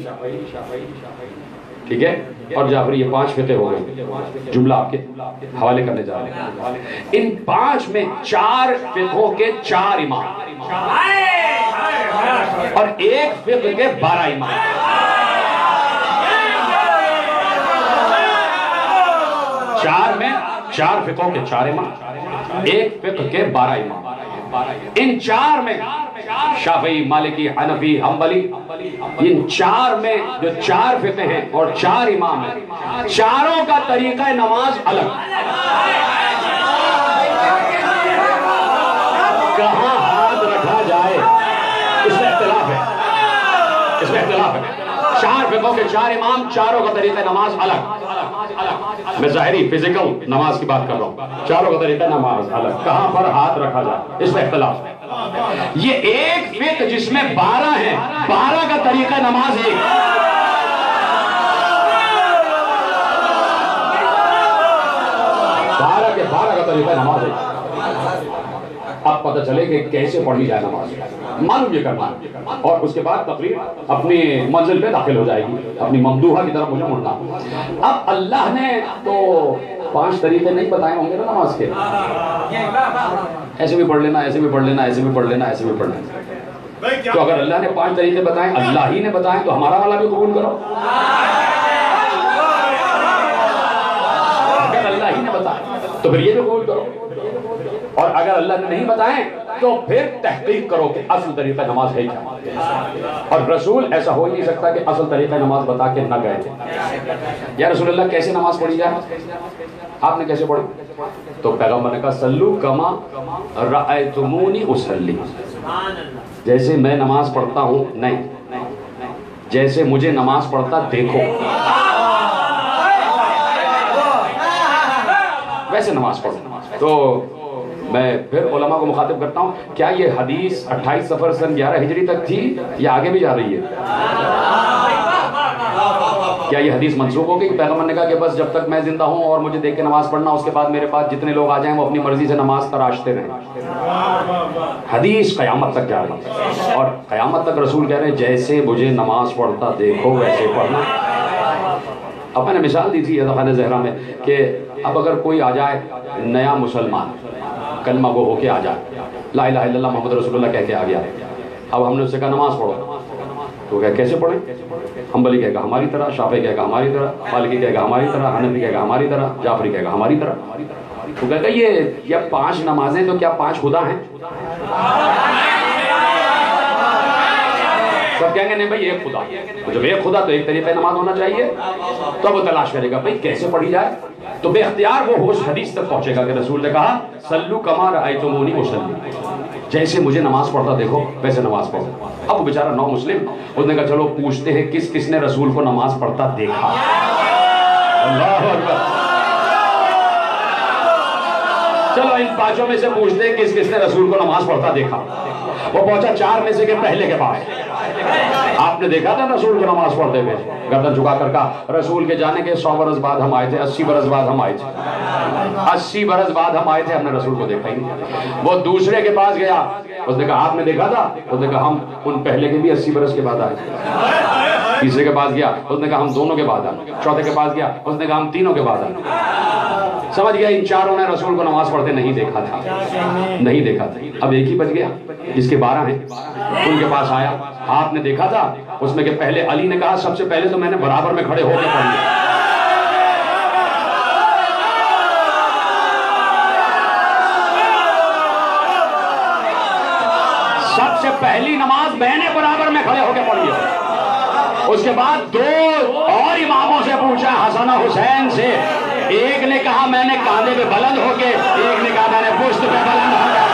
ٹھیک ہے، اور جعفری، یہ 5 فقہ ہو گئے، جملہ آپ کے حوالے کرنے جا رہے ہیں۔ ان 5 میں 4 فقہوں کے 4 امام اور ایک فقہ کے 12 امام، 4 میں 4 فقہوں کے 4 امام، ایک فقہ کے 12 امام۔ ان 4 میں شافعی، مالکی، حنفی، حنبلی، ان 4 میں جو 4 فقہ ہیں اور 4 امام ہیں، چاروں کا طریقہ نماز الگ، کہاں ہاتھ رکھا جائے اس میں اختلاف ہے، اس میں اختلاف ہے۔ 4 فقہوں کے 4 امام، چاروں کا طریقہ نماز الگ، میں ظاہری فزیکل نماز کی بات کر رہا ہوں، چاروں کا طریقہ نماز الگ، کہاں پر ہاتھ رکھا جائے اس میں اختلاف ہے۔ یہ ایک فقہ جس میں 12 ہیں، 12 کا طریقہ نماز ایک، 12 کے 12 کا طریقہ نماز ایک۔ اب پتہ چلے کہ کیسے پڑھی جائے نماز، معلوم یہ کرنا، اور اس کے بعد تقریر اپنی منزل پہ داخل ہو جائے گی، اپنی ممدوحہ کی طرف مجھے مڑنا۔ اب اللہ نے تو 5 طریقے نہیں بتائے ہوں گے نا نماز کے، ایسے بھی پڑھ لینا، ایسے بھی پڑھ لینا، ایسے بھی پڑھ لینا، ایسے بھی پڑھ لینا۔ تو اگر اللہ نے 5 طریقے بتائیں، اللہ ہی نے بتائیں، تو ہمارا والا بھی قبول کرو۔ اگر اللہ ہی نے بتائیں تو پھر یہ بھی قبول کرو، اور اگر اللہ نے نہیں بتائیں تو پھر تحقیق کرو کہ اصل طریقہ نماز ہے کیا۔ اور رسول ایسا ہو ہی نہیں سکتا کہ اصل طریقہ نماز بتا کے نہ گئے تھے۔ یا رسول اللہ کیسے نماز پڑھی جائے، آپ نے کیسے پڑھی؟ تو پیغمبر نے کہا صلو کما رأیتمونی اصلی، جیسے میں نماز پڑھتا ہوں، نہیں، جیسے مجھے نماز پڑھتا دیکھو، ویسے نماز پڑھو۔ تو میں پھر علماء کو مخاطب کرتا ہوں، کیا یہ حدیث 28 صفر سن 11 ہجری تک تھی یا آگے بھی جا رہی ہے؟ کیا یہ حدیث منسوخ ہو گئی؟ پیغمبر نے کہا کہ بس جب تک میں زندہ ہوں اور مجھے دیکھ کے نماز پڑھنا، اس کے بعد میرے پاس جتنے لوگ آ جائیں وہ اپنی مرضی سے نماز تراشتے رہیں۔ حدیث قیامت تک جا رہی ہے، اور قیامت تک رسول کہہ رہے ہیں جیسے مجھے نماز پڑھتا دیکھو ویسے پڑھنا۔ اب میں نے مثال دی تھی حضرت خانہ زہرا میں کہ اب اگر کوئی آ جائے نیا مسلمان، کلمہ گو ہو کے آ جائے، لا الہ الا اللہ محمد رسول اللہ کہہ کے آ گیا، اب ہم نے اس سے کہا نماز پڑھو، تو کہا کیسے پڑھیں؟ حنبلی کہے گا ہماری طرح، شافعی کہے گا ہماری طرح، مالکی کہے گا ہماری طرح، حنفی کہے گا ہماری طرح، جعفری کہے گا ہماری طرح۔ تو کہے گا یہ 5 نمازیں تو کیا 5 خدا ہیں؟ سب کہیں گے نہیں بھائی ایک خدا، جب ایک خدا تو ایک طریقہ نماز ہونا چاہیے۔ تو اب وہ تلاش کرے گا بھائی کیسے پڑھی جائے، تو بے اختیار وہ ہوش حدیث تک پہنچے گا کہ رسول نے کہا صلو کما رأیتمونی اصلی، جیسے مجھے نماز پڑھتا دیکھو ویسے نماز پڑھو۔ اب وہ بیچارہ نو مسلم، اس نے کہا چلو پوچھتے ہیں کس کس نے رسول کو نماز پڑھتا دیکھا۔ اللہ اکبر، چلو ان 5 میں سے پوچھتے ہیں کس کس نے رسول کو نماز پڑھتا دیکھا۔ وہ پہنچا 4 میں سے کہ پہلے کے پاس، آپ نے دیکھا تھا رسول کو نماز پڑھتے ہوئے؟ گردن جھکا کر کہا رسول کے جانے کے 100 برس بعد ہم آئے تھے، 80 برس بعد ہم آئے تھے، 80 برس بعد ہم آئے تھے، ہم نے رسول کو دیکھا ہی نہیں۔ وہ دوسرے کے پاس گیا، اس نے کہا آپ نے دیکھا تھا؟ اس نے کہا ہم ان پہلے کے بھی 80 برس کے بعد آئے تھے۔ تیسرے کے پاس گیا، اس نے کہا ہم دونوں کے بعد آئے۔ چوتھے کے پاس گیا، اس نے کہا ہم تینوں کے بعد آئے۔ سمجھ گیا ان 4 نے رسول کو نماز پڑھتے نہیں دیکھا تھا، نہیں دیکھا تھا۔ اب ایک ہی بچ گیا جس کے 12 ہیں، ان کے پاس آیا، آپ نے دیکھا تھا؟ اس میں کہ پہلے علی نے کہا سب سے پہلے تو میں نے برابر میں کھڑے ہو کے پڑھ لیا۔ سب سے پہلی نماز میں نے برابر میں کھڑے ہو کے پڑھی ہے۔ اس کے بعد دو اور اماموں سے پوچھا، حسن و حسین سے، ایک نے کہا میں نے کاندھے پہ بلند ہو کے، ایک نے کہا میں نے پشت پہ بلند ہو کے۔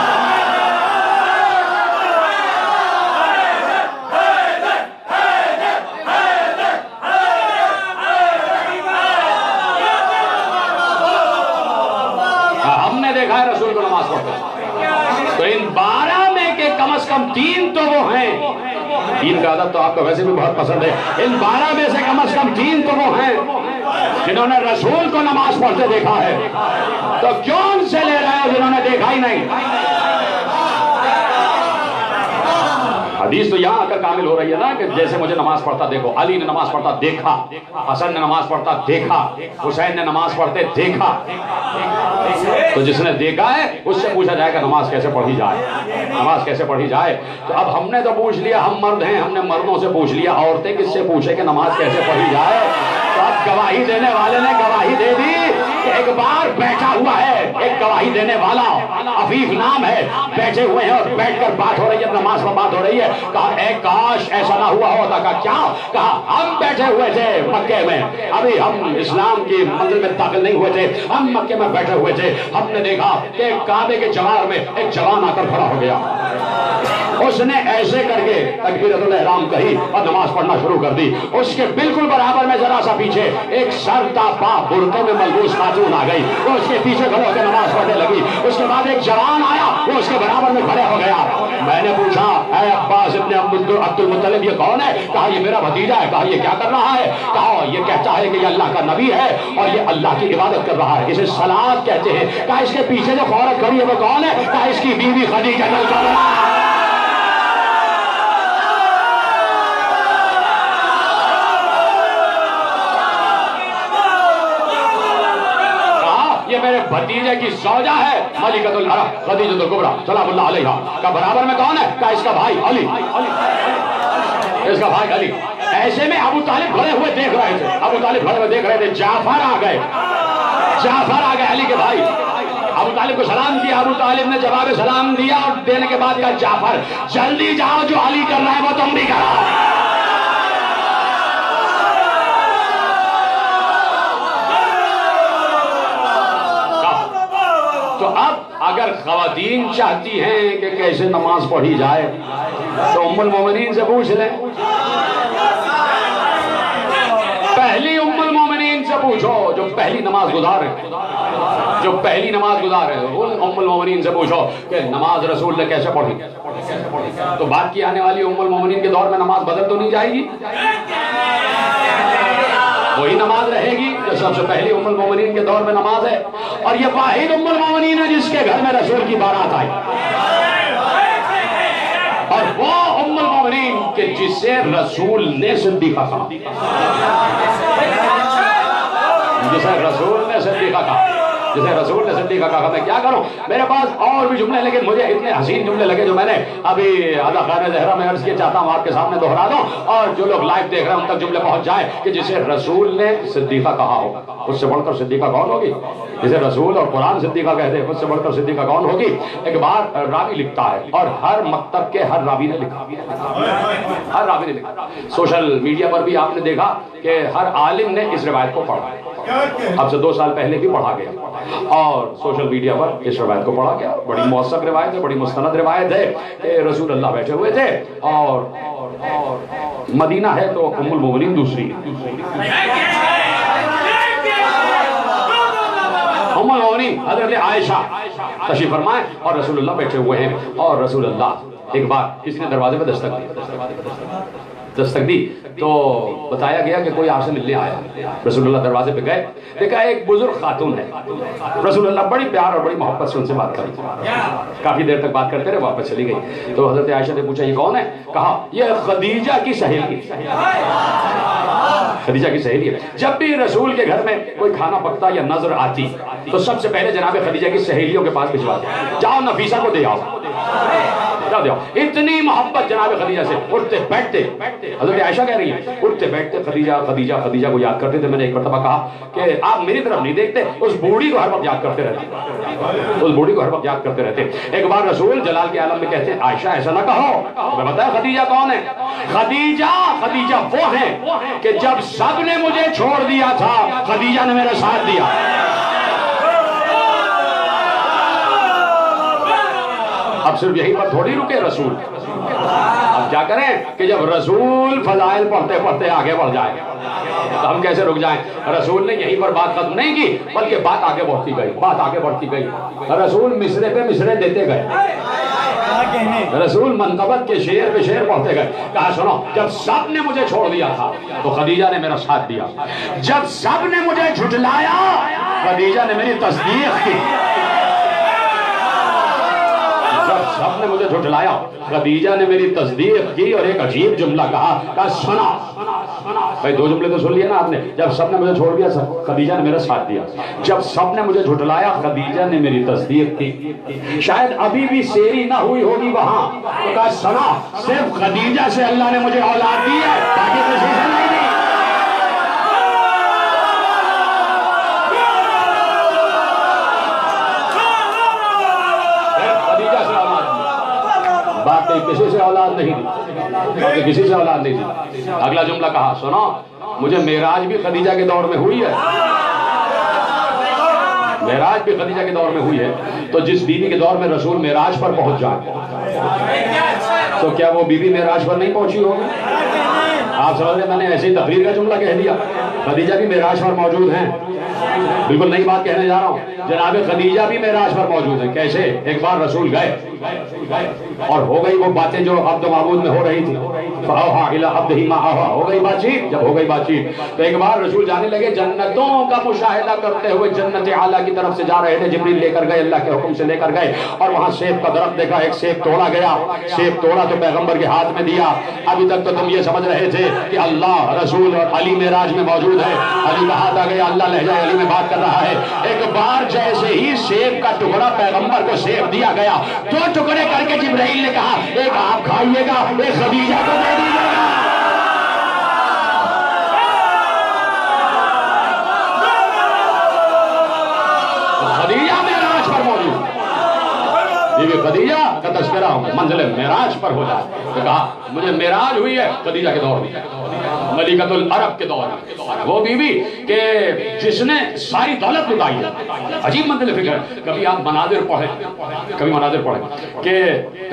ہم نے دیکھا ہے رسول کو نماز پڑھتے، تو ان 12 میں کے کم از کم 3 تو وہ ہیں، 3 کا عدد تو آپ کو ویسے بھی بہت پسند ہے، ان 12 میں سے کم از کم 3 تو وہ ہیں جنہوں نے رسول کو نماز پڑھتے دیکھا ہے۔ تو کیوں ان سے لے رہے ہو جنہوں نے دیکھا ہی نہیں؟ حدیث تو یہاں آ کر کامل ہو رہی ہے نا کہ جیسے مجھے نماز پڑھتا دیکھو، علی نے نماز پڑھتا دیکھا، حسن نے نماز پڑھتا دیکھا، حسین نے نماز پڑھتے دیکھا۔ تو جس نے دیکھا ہے اس سے پوچھا جائے کہ نماز کیسے پڑھی جائے، نماز کیسے پڑھی جائے۔ تو اب ہم نے تو پوچھ لیا، ہم مرد ہیں، ہم نے مردوں سے پوچھ لیا، عورتیں کس سے پوچھے کہ نماز کیسے پڑھی جائے؟ تو اب گواہی دینے والے نے گواہی دے دی کہ ایک بار بیٹھا ہوا ہے، ایک گواہی دینے والا عفیف نام ہے، بیٹھے ہوئے ہیں اور بیٹھ کر بات ہو رہی ہے، نماز پر بات ہو رہی ہے۔ کہا اے کاش ایسا نہ ہوا ہوتا۔ کہا کیا؟ کہا ہم بیٹھے ہوئے تھے مکے میں، ابھی ہم اسلام کی منزل میں داخل نہیں ہوئے تھے، ہم مکے میں بیٹھے ہوئے تھے، ہم نے دیکھا کہ کعبے کے جوار میں ایک جوان آ کر کھڑا ہو گیا، اس نے ایسے کر کے تکبیرۃ الاحرام کہی اور نماز پڑھنا شروع کر دی۔ اس کے بالکل برابر میں ذرا سا پیچھے ایک سر تا پا برقعے میں ملبوس خاتون آ گئی، وہ اس کے پیچھے کھڑے ہو کے نماز پڑھنے لگی۔ اس کے بعد ایک جوان آیا، وہ اس کے برابر میں کھڑے ہو گیا۔ میں نے پوچھا اے عباس ابن عبد المطلب یہ کون ہے؟ کہا یہ میرا بھتیجا ہے۔ کہا یہ کیا کر رہا ہے؟ کہا یہ کہتا ہے کہ یہ اللہ کا نبی ہے اور یہ اللہ کی عبادت کر رہا ہے، اسے صلاۃ کہتے ہیں۔ کہا اس کے پیچھے جو عورت کھڑی ہے وہ کون ہے؟ کہا اس کی بیوی خدیجہ ہے۔ میرے بھتیجے کی زوجہ ہے ملکۃ العرب خدیجہ الکبریٰ سلام اللہ علیہا۔ کا برابر میں کون ہے؟ کا اس کا بھائی علی، اس کا بھائی علی۔ ایسے میں ابو طالب کھڑے ہوئے دیکھ رہے تھے، ابو طالب کھڑے ہوئے دیکھ رہے تھے، جعفر آ گئے، جعفر آ گئے علی کے بھائی۔ ابو طالب کو سلام کیا، ابو طالب نے جواب سلام دیا اور دینے کے بعد کہا جعفر جلدی جاؤ، جو علی کر رہا ہے وہ تم بھی کرو۔ تو اب اگر خواتین چاہتی ہیں کہ کیسے نماز پڑھی جائے تو ام المومنین سے پوچھ لیں، پہلی ام المومنین سے پوچھو جو پہلی نماز گزار ہے، جو پہلی نماز گزار ہے ان ام المومنین سے پوچھو کہ نماز رسول نے کیسے پڑھی۔ تو بات کی آنے والی ام المومنین کے دور میں نماز بدل تو نہیں جائے گی، وہی نماز رہے گی جو سب سے پہلی ام المومنین کے دور میں نماز ہے، اور یہ واحد ام المومنین ہے جس کے گھر میں رسول کی بارات آئی، اور وہ ام المومنین کہ جسے رسول نے صدیقہ کہا، جسے رسول نے صدیقہ کہا، جسے رسول نے صدیقہ کہا۔ میں کیا کروں، میرے پاس اور بھی جملے، لیکن مجھے اتنے حسین جملے لگے جو میں نے ابھی آدھا خانہ زہرہ میں عرض کیا، چاہتا ہوں آپ کے سامنے دہرا دوں اور جو لوگ لائیو دیکھ رہے ہیں ان تک جملے پہنچ جائیں کہ جسے رسول نے صدیقہ کہا ہو، اس سے بڑھ کر صدیقہ کون ہوگی؟ جسے رسول اور قرآن صدیقہ کہتے ہیں، اس سے بڑھ کر صدیقہ کون ہوگی؟ ایک بار راوی لکھتا ہے اور ہر مکتب کے ہر راوی نے لکھا، ہر راوی نے لکھا۔ سوشل میڈیا پر بھی آپ نے دیکھا کہ ہر عالم نے اس روایت کو پڑھا، اب سے 2 سال پہلے بھی پڑھا گیا اور سوشل میڈیا پر اس روایت کو پڑھا گیا۔ بڑی موثق روایت ہے، بڑی مستند روایت ہے کہ رسول اللہ بیٹھے ہوئے تھے اور مدینہ ہے تو ام المومنین دوسری، ام المومنین حضرت عائشہ تشریف فرمائے اور رسول اللہ بیٹھے ہوئے ہیں، اور رسول اللہ ایک بار کسی نے دروازے پہ دستک دی تو بتایا گیا کہ کوئی آپ سے ملنے آیا۔ رسول اللہ دروازے پہ گئے، دیکھا ایک بزرگ خاتون ہے، رسول اللہ بڑی پیار اور بڑی محبت سے ان سے بات کری، کافی دیر تک بات کرتے رہے، واپس چلی گئی۔ تو حضرت عائشہ نے پوچھا یہ کون ہے؟ کہا یہ خدیجہ کی سہیلی، خدیجہ کی سہیلی ہے۔ جب بھی رسول کے گھر میں کوئی کھانا پکتا یا نظر آتی تو سب سے پہلے جناب خدیجہ کی سہیلیوں کے پاس بھجواتے، جاؤ نفیسہ کو دے آؤ، جاؤ جاؤ. اتنی محبت جناب خدیجہ سے. اٹھتے بیٹھتے حضرت عائشہ کہہ رہی ہیں اٹھتے بیٹھتے خدیجہ خدیجہ خدیجہ کو یاد کرتے تھے. میں نے ایک مرتبہ کہا کہ آپ میری طرف نہیں دیکھتے, اس بوڑھی کو ہر وقت یاد کرتے رہتے, اس بوڑھی کو ہر وقت یاد کرتے رہتے. ایک بار رسول جلال کے عالم میں کہتے ہیں عائشہ ایسا نہ کہو. تمہیں پتہ ہے خدیجہ کون ہے؟ خدیجہ وہ ہے کہ جب سب نے مجھے چھوڑ دیا تھا خدیجہ نے میرا ساتھ دیا. اب صرف یہی پر تھوڑی رکے رسول. اب کیا کریں کہ جب رسول فضائل پڑھتے پڑھتے آگے بڑھ جائے تو ہم کیسے رک جائیں. رسول نے یہیں پر بات ختم نہیں کی بلکہ بات آگے بڑھتی گئی, بات آگے بڑھتی گئی. رسول مصرے پہ مصرے دیتے گئے, رسول منقبت کے شعر پہ شعر پڑھتے گئے. کہا سنو, جب سب نے مجھے چھوڑ دیا تھا تو خدیجہ نے میرا ساتھ دیا. جب سب نے مجھے جھٹلایا خدیجہ نے میری تصدیق کی. جب سب نے مجھے جھٹلایا خدیجہ نے میری تصدیق کی. اور ایک عجیب جملہ کہا سنا. بھائی دو جملے تو سن لیے نا آپ نے. جب سب نے مجھے چھوڑ دیا خدیجہ نے میرا ساتھ دیا. جب سب نے مجھے جھٹلایا خدیجہ نے میری تصدیق کی. شاید ابھی بھی سیری نہ ہوئی ہوگی وہاں. تو کہا سنا, صرف خدیجہ سے اللہ نے مجھے اولاد دی ہے, باقی کسی سے نہیں دی. کسی سے اولاد نہیں دی, کسی سے اولاد نہیں دی. اگلا جملہ کہا سنو, مجھے معراج بھی خدیجہ کے دور میں ہوئی ہے. معراج بھی خدیجہ کے دور میں ہوئی ہے. تو جس بیوی کے دور میں رسول معراج پر پہنچ جائے تو کیا وہ بیوی معراج پر نہیں پہنچی ہوگی؟ آپ سمجھ رہے, میں نے ایسی تقریر کا جملہ کہہ دیا. خدیجہ بھی معراج پر موجود ہیں. بالکل نئی بات کہنے جا رہا ہوں. جناب خدیجہ بھی معراج پر موجود ہیں. کیسے؟ ایک بار رسول گئے اور ہو گئی وہ باتیں جو عبد و معبود میں ہو رہی تھی. فَأَوْحَىٰ إِلَىٰ عَبْدِهِ مَا أَوْحَىٰ. ہو گئی بات چیت. جب ہو گئی بات چیت تو ایک بار رسول جانے لگے جنتوں کا مشاہدہ کرتے ہوئے. جنت اعلیٰ کی طرف سے جا رہے تھے, جبریل لے کر گئے, اللہ کے حکم سے لے کر گئے. اور وہاں سیب کا درخت دیکھا, ایک سیب توڑا گیا. سیب توڑا تو پیغمبر کے ہاتھ میں دیا. ابھی تک تو تم یہ سمجھ رہے تھے کہ اللہ رسول اور علی معراج میں موجود ہے. علی کا ہاتھ آ گیا, اللہ لہجہ علی میں بات کر رہا ہے. ایک بار جیسے ہی سیب کا ٹکڑا پیغمبر کو سیب دیا گیا, دو ٹکڑے کر کے جبرائیل نے کہا ایک آپ کھائیے گا, ایک خدیجہ کو دے دیجیے گا. خدیجہ معراج پر موجود. بیوی خدیجہ کا تذکرہ منزل معراج پر ہو جائے تو کہا مجھے معراج ہوئی ہے خدیجہ کے دور میں, ملکۃ العرب کے دور میں. وہ بیوی کہ جس نے ساری دولت لٹائی ہے. عجیب منزل فکر. کبھی آپ مناظر پڑھیں کہ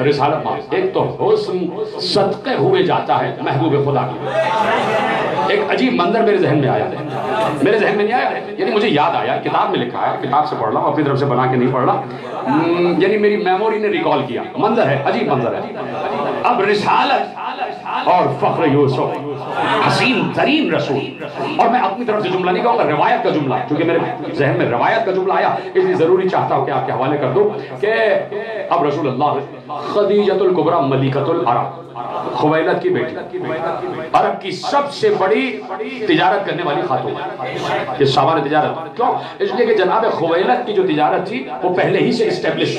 رسالت ماں ایک تو حسن صدقے ہوئے جاتا ہے محبوب خدا کی. ایک عجیب منظر میرے ذہن میں آیا, میرے ذہن میں نہیں آیا, یعنی مجھے یاد آیا, کتاب میں لکھا ہے, کتاب سے پڑھ رہا ہوں, اپنی طرف سے بنا کے نہیں پڑھ رہا, یعنی میری میموری نے ریکال کیا. منظر ہے, عجیب منظر ہے. اب رسالت اور فخر یوسف, حسین ترین رسول. اور میں اپنی طرف سے جملہ نہیں کہوں گا, روایت کا جملہ, کیونکہ میرے ذہن میں روایت کا جملہ آیا, اس لیے ضروری چاہتا ہوں کہ آپ کے حوالے کر دوں کہ اب رسول اللہ خدیجۃ الکبریٰ ملکۃ العرب, خویلد کی بیٹی, عرب کی سب سے بڑی تجارت کرنے والی خاتون. یہ سامان تجارت کیوں؟ اس لیے کہ جناب خویلد کی جو تجارت تھی وہ پہلے ہی سے اسٹیبلش.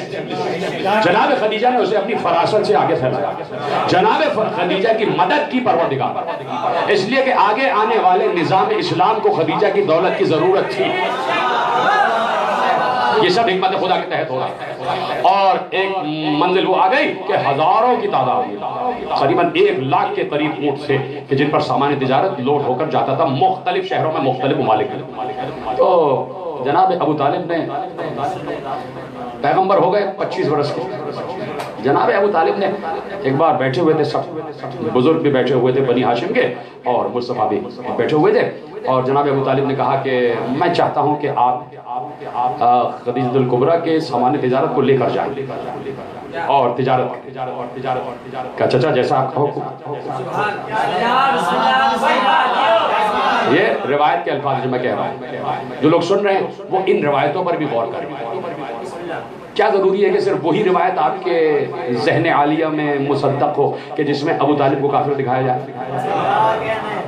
جناب خدیجہ نے اسے اپنی فراست سے آگے پھیلایا. جناب خدیجہ کی مدد کی پروردگار, اس لیے کہ آگے آنے والے نظام اسلام کو خدیجہ کی دولت کی ضرورت تھی. یہ سب حکمت خدا کے تحت ہو رہا ہے. اور ایک منزل وہ آ گئی کہ ہزاروں کی تعداد میں, قریباً 1 لاکھ کے قریب اونٹ سے کہ جن پر سامان تجارت لوڈ ہو کر جاتا تھا مختلف شہروں میں, مختلف ممالک میں. تو جناب ابو طالب نے, پیغمبر ہو گئے 25 برس کے, جناب ابو طالب نے ایک بار بیٹھے ہوئے تھے, سب بزرگ بھی بیٹھے ہوئے تھے بنی ہاشم کے, اور مصطفیٰ بھی بیٹھے ہوئے تھے. اور جناب ابو طالب نے کہا کہ میں چاہتا ہوں کہ آپ خدیجۃ الکبریٰ کے سامان تجارت کو لے کر جائیں اور تجارت کا چچا جیسا آپ کا حکم. یہ روایت کے الفاظ جو میں کہہ رہا ہوں، جو لوگ سن رہے ہیں وہ ان روایتوں پر بھی غور کریں۔ کیا ضروری ہے کہ صرف وہی روایت آپ کے ذہن عالیہ میں مصدق ہو کہ جس میں ابو طالب کو کافر دکھایا جائے؟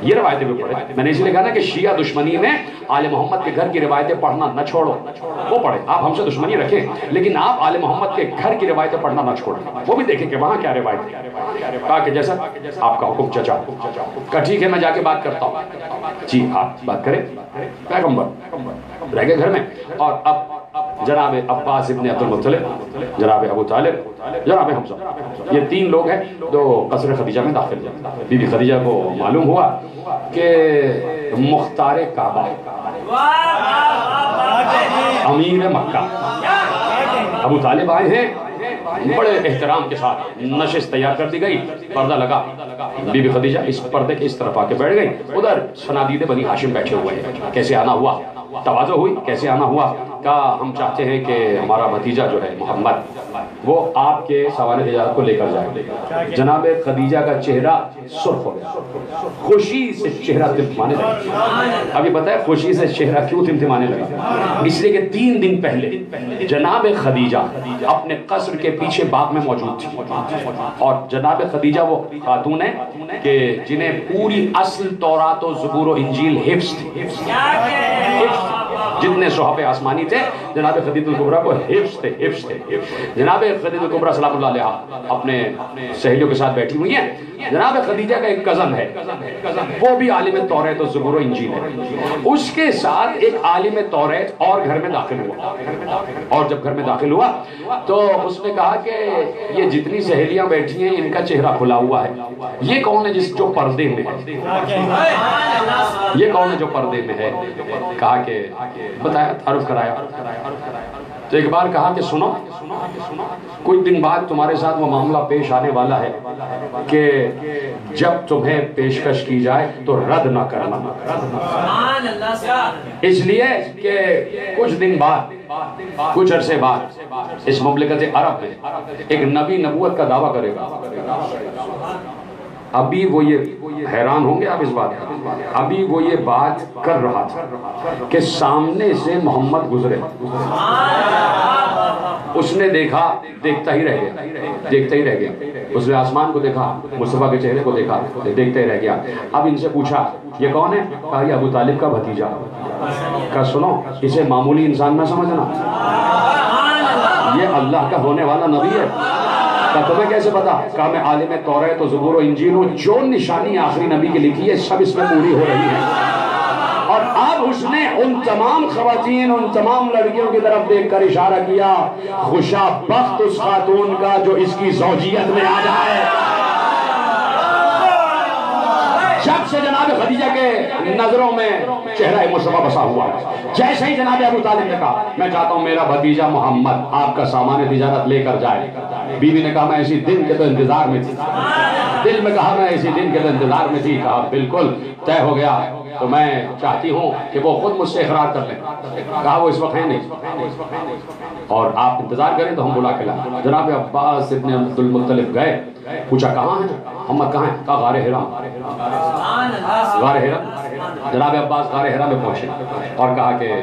یہ روایتیں بھی پڑھیں۔ میں نے اسی لیے کہا نا کہ شیعہ دشمنی میں آل محمد کے گھر کی روایتیں پڑھنا نہ چھوڑو، وہ پڑھیں۔ آپ ہم سے دشمنی رکھیں لیکن آپ آل محمد کے گھر کی روایتیں پڑھنا نہ چھوڑیں، وہ بھی دیکھیں کہ وہاں کیا روایت ہے۔ کہا کہ جیسا آپ کا حکم چچا، کہا ٹھیک ہے میں جا کے بات کرتا ہوں۔ جی آپ بات کریں، پیغمبر رہ گئے گھر میں، اور اب جناب عباس ابن عبد المطلب، جناب ابو طالب، جناب حمزہ، یہ تین لوگ ہیں جو قصر خدیجہ میں داخل ہوئے۔ بی بی خدیجہ کو معلوم ہوا کہ مختار کعبہ امیر مکہ ابو طالب آئے ہیں، بڑے احترام کے ساتھ نشست تیار کر دی گئی، پردہ لگا، بی بی خدیجہ اس پردے کے اس طرف آ کے بیٹھ گئی، ادھر صنادید بنی ہاشم بیٹھے ہوئے ہیں۔ کیسے آنا ہوا؟ تواضع ہوئی، کیسے آنا ہوا؟ کہا ہم چاہتے ہیں کہ ہمارا بھتیجا جو ہے محمد وہ آپ کے سوانح تجارت کو لے کر جائے۔ جناب خدیجہ کا چہرہ سرخ ہو گیا، خوشی سے چہرہ تمتمانے لگا۔ ابھی پتہ ہے خوشی سے چہرہ کیوں تمتمانے لگا؟ اس لیے کہ 3 دن پہلے جناب خدیجہ اپنے قصر کے پیچھے باغ میں موجود تھی، اور جناب خدیجہ وہ خاتون ہے کہ جنہیں پوری اصل تورات و زبور و انجیل حفظ تھی۔ جتنے صحابہ آسمانی تھے جناب خدیجہ الکبریٰ کو حفظ تھے۔ جناب خدیجہ الکبریٰ سلام اللہ علیہ اپنے سہیلیوں کے ساتھ بیٹھی ہوئی ہیں۔ جناب خدیجہ کا ایک کزن ہے، وہ بھی عالم توریت و زبور و انجیل ہے، اس کے ساتھ ایک عالم توریت اور گھر میں داخل ہوا، اور جب گھر میں داخل ہوا تو اس نے کہا کہ یہ جتنی سہیلیاں بیٹھی ہیں ان کا چہرہ کھلا ہوا ہے، یہ کون ہے جو پردے میں ہے؟ یہ کون ہے جو پردے میں ہے؟ کہا کہ بتایا، تعارف کرایا، تو ایک بار کہا کہ سنو، کچھ دن بعد تمہارے ساتھ وہ معاملہ پیش آنے والا ہے کہ جب تمہیں پیشکش کی جائے تو رد نہ کرنا، اس لیے کہ کچھ دن بعد، کچھ عرصے بعد اس مملکت عرب میں ایک نبی نبوت کا دعویٰ کرے گا۔ ابھی وہ یہ حیران ہوں گے آپ اس بات کا، ابھی وہ یہ بات کر رہا تھا کہ سامنے سے محمد گزرے، اس نے دیکھا، دیکھتا ہی رہ گیا، اس نے آسمان کو دیکھا، مصطفیٰ کے چہرے کو دیکھا، دیکھتا ہی رہ گیا۔ اب ان سے پوچھا یہ کون ہے؟ کہا یہ ابو طالب کا بھتیجا۔ کہا سنو، اسے معمولی انسان نہ سمجھنا، یہ اللہ کا ہونے والا نبی ہے۔ تمہیں کیسے پتا؟ کہا میں عالم توریت و زبور و انجیل ہوں، جو نشانی آخری نبی کی لکھی ہے سب اس میں پوری ہو رہی ہے۔ اور اب اس نے ان تمام خواتین، ان تمام لڑکیوں کی طرف دیکھ کر اشارہ کیا، خوشا بخت اس خاتون کا جو اس کی زوجیت میں آ جائے۔ جب سے جناب خدیجہ کے نظروں میں چہرہ مصطفیٰ بسا ہوا ہے، جیسے ہی جناب ابو طالب نے کہا میں چاہتا ہوں میرا بھتیجا محمد آپ کا سامان تجارت لے کر جائے، بیوی نے کہا میں اسی دن کے تو انتظار میں تھی، دل میں کہا میں اسی دن کے تو انتظار میں تھی۔ کہا بالکل طے ہو گیا، تو میں چاہتی ہوں کہ وہ خود مجھ سے اقرار کر لیں۔ کہا وہ اس وقت ہے نہیں، اور آپ انتظار کریں تو ہم بلا کے لائیں۔ جناب عباس ابن عبد المطلب گئے، پوچھا کہاں ہے محمد؟ کہاں ہے؟ کہا غار حرا، غار حرا۔ جناب عباس غار حرا میں پہنچے اور کہا کہ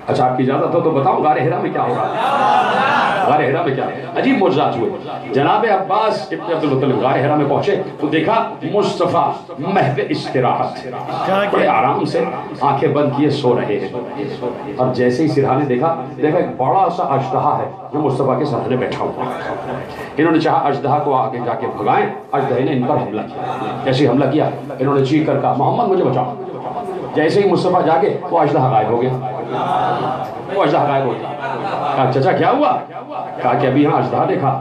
اچھا آپ کی اجازت ہو تو بتاؤں غار حرا میں کیا ہو رہا ہے؟ غار حرا میں کیا؟ عجیب معجزات ہوئے۔ جناب عباس ابن عبد المطلب غار حرا میں پہنچے تو دیکھا مصطفیٰ محو استراحت، بڑے آرام سے آنکھیں بند کیے سو رہے ہیں، اور جیسے ہی سرحا نے دیکھا ایک بڑا سا اژدہا ہے جو مصطفیٰ کے سامنے بیٹھا ہوا۔ انہوں نے چاہا اژدہا کو آگے جا کے بھگائیں، اژدہے نے ان پر حملہ کیا۔ جیسے حملہ کیا انہوں نے چیخ کر کہا محمد مجھے بچاؤ۔ جیسے ہی مصطفیٰ جا کے وہ اژدہا غائب ہو گیا، وہ اژدہا غائب ہو گیا۔ کہا چچا کیا ہوا؟ کہا کہ ابھی یہاں اژدہا دیکھا،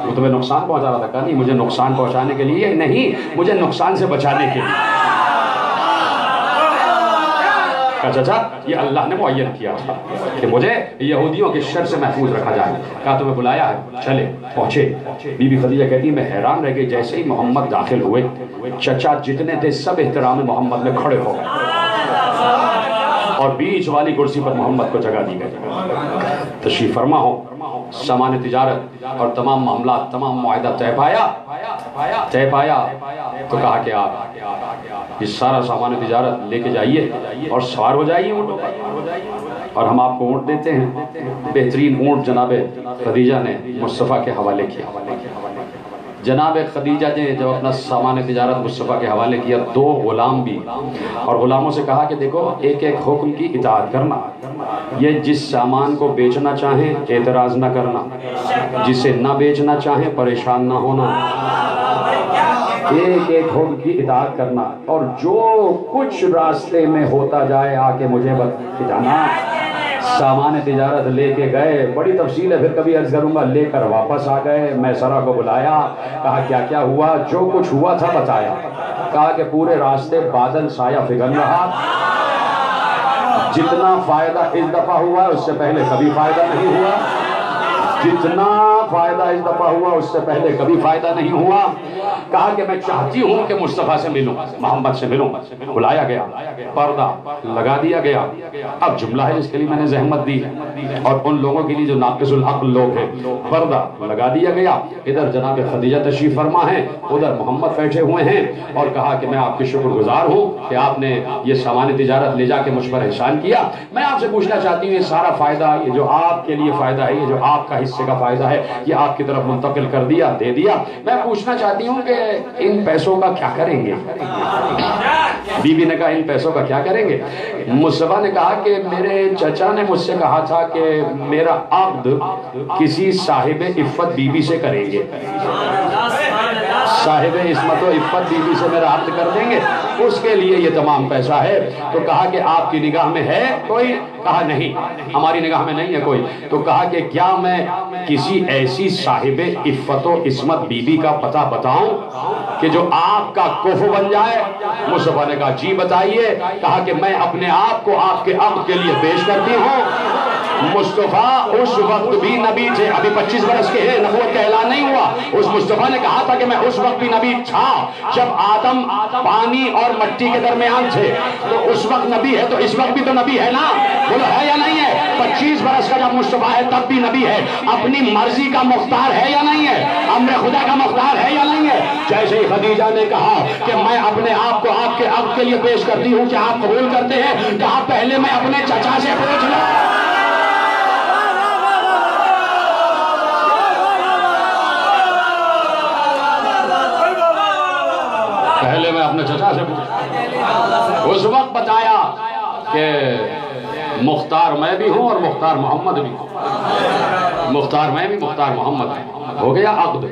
وہ تمہیں نقصان پہنچا رہا تھا۔ کہا نہیں، مجھے نقصان پہنچانے کے لیے نہیں، مجھے نقصان سے بچانے کے لیے۔ کہا چچا یہ اللہ نے معین کیا تھا کہ مجھے یہودیوں کے شر سے محفوظ رکھا جائے۔ کہا تمہیں بلایا ہے، چلے پہنچے۔ بی بی خدیجہ کہتی میں حیران رہ گئی، جیسے ہی محمد داخل ہوئے چچا جتنے تھے سب احترام محمد میں کھڑے ہو گئے، اور بیچ والی کرسی پر محمد کو جگہ دی گئی۔ تشریف فرما ہو، سامان تجارت اور تمام معاملات، تمام معاہدہ طے پایا، طے پایا تو کہا کہ آپ یہ سارا سامان تجارت لے کے جائیے اور سوار ہو جائیے اونٹوں پر، اور ہم آپ کو اونٹ دیتے ہیں۔ بہترین اونٹ جناب خدیجہ نے مصطفیٰ کے حوالے کیا۔ جناب خدیجہ نے جب اپنا سامان تجارت مصطفیٰ کے حوالے کیا، 2 غلام بھی، اور غلاموں سے کہا کہ دیکھو ایک ایک حکم کی اطاعت کرنا، یہ جس سامان کو بیچنا چاہیں اعتراض نہ کرنا، جسے نہ بیچنا چاہیں پریشان نہ ہونا، ایک ایک حکم کی اطاعت کرنا، اور جو کچھ راستے میں ہوتا جائے آ کے مجھے بتانا۔ سامان تجارت لے کے گئے، بڑی تفصیل ہے پھر کبھی عرض کروں گا، لے کر واپس آ گئے، میسرہ کو بلایا، کہا کیا کیا ہوا، جو کچھ ہوا تھا بتایا، کہا کہ پورے راستے بادل سایہ فگن رہا، جتنا فائدہ اس دفعہ ہوا اس سے پہلے کبھی فائدہ نہیں ہوا، جتنا فائدہ اس دفعہ ہوا اس سے پہلے کبھی فائدہ نہیں ہوا۔ کہا کہ میں چاہتی ہوں کہ مصطفیٰ سے ملوں، محمد سے ملوں، بلایا گیا، پردہ لگا دیا گیا۔ اب جملہ ہے جس کے لیے میں نے زحمت دی اور ان لوگوں کے لیے جو ناقص العقل لوگ ہیں، پردہ لگا دیا گیا، ادھر جناب خدیجہ تشریف فرما ہیں، ادھر محمد بیٹھے ہوئے ہیں، اور کہا کہ میں آپ کی شکر گزار ہوں کہ آپ نے یہ سامان تجارت لے جا کے مجھ پر احسان کیا۔ میں آپ سے پوچھنا چاہتی ہوں یہ سارا فائدہ، یہ جو آپ کے لیے فائدہ ہے، یہ جو آپ کا حصے کا فائدہ ہے، یہ آپ کی طرف منتقل کر دیا، دے دیا۔ میں پوچھنا چاہتی ہوں کہ ان پیسوں کا کیا کریں گے؟ بی بی نے کہا ان پیسوں کا کیا کریں گے؟ مصطفیٰ نے کہا کہ میرے چچا نے مجھ سے کہا تھا کہ میرا عقد کسی صاحب عفت بی بی سے کریں گے، صاحب عصمت و عفت بی بی سے میرا عقد کر دیں گے، اس کے لیے یہ تمام پیسہ ہے۔ تو کہا کہ آپ کی نگاہ میں ہے کوئی؟ کہا نہیں، ہماری نگاہ میں نہیں ہے کوئی۔ تو کہا کہ کیا میں کسی ایسی صاحب عفت و عصمت بی بی کا پتہ بتاؤں کہ جو آپ کا کفو بن جائے؟ مصطفیٰ نے کہا جی بتائیے۔ کہا کہ میں اپنے آپ کو آپ کے عقد کے لیے پیش کرتی ہوں۔ مصطفیٰ اس وقت بھی نبی تھے، ابھی 25 برس کے ہیں، نبوت کا اعلان نہیں ہوا۔ اس مصطفیٰ نے کہا تھا کہ میں اس وقت بھی نبی تھا جب آدم پانی اور مٹی کے درمیان تھے، تو اس وقت نبی ہے تو اس وقت بھی تو نبی ہے نا، بولو ہے یا نہیں ہے؟ 25 برس کا جب مصطفیٰ ہے تب بھی نبی ہے، اپنی مرضی کا مختار ہے یا نہیں ہے؟ امر خدا کا مختار ہے یا نہیں ہے؟ جیسے ہی خدیجہ نے کہا کہ میں اپنے آپ کو آپ کے عقد کے لیے پیش کرتی ہوں، کیا آپ قبول کرتے ہیں؟ کہا پہلے میں اپنے چچا سے پوچھ لوں۔ پہلے میں اپنے چچا سے پوچھا، اس وقت بتایا کہ مختار میں بھی ہوں اور مختار محمد بھی ہوں، مختار میں بھی مختار محمد بھی۔ ہو گیا عقد،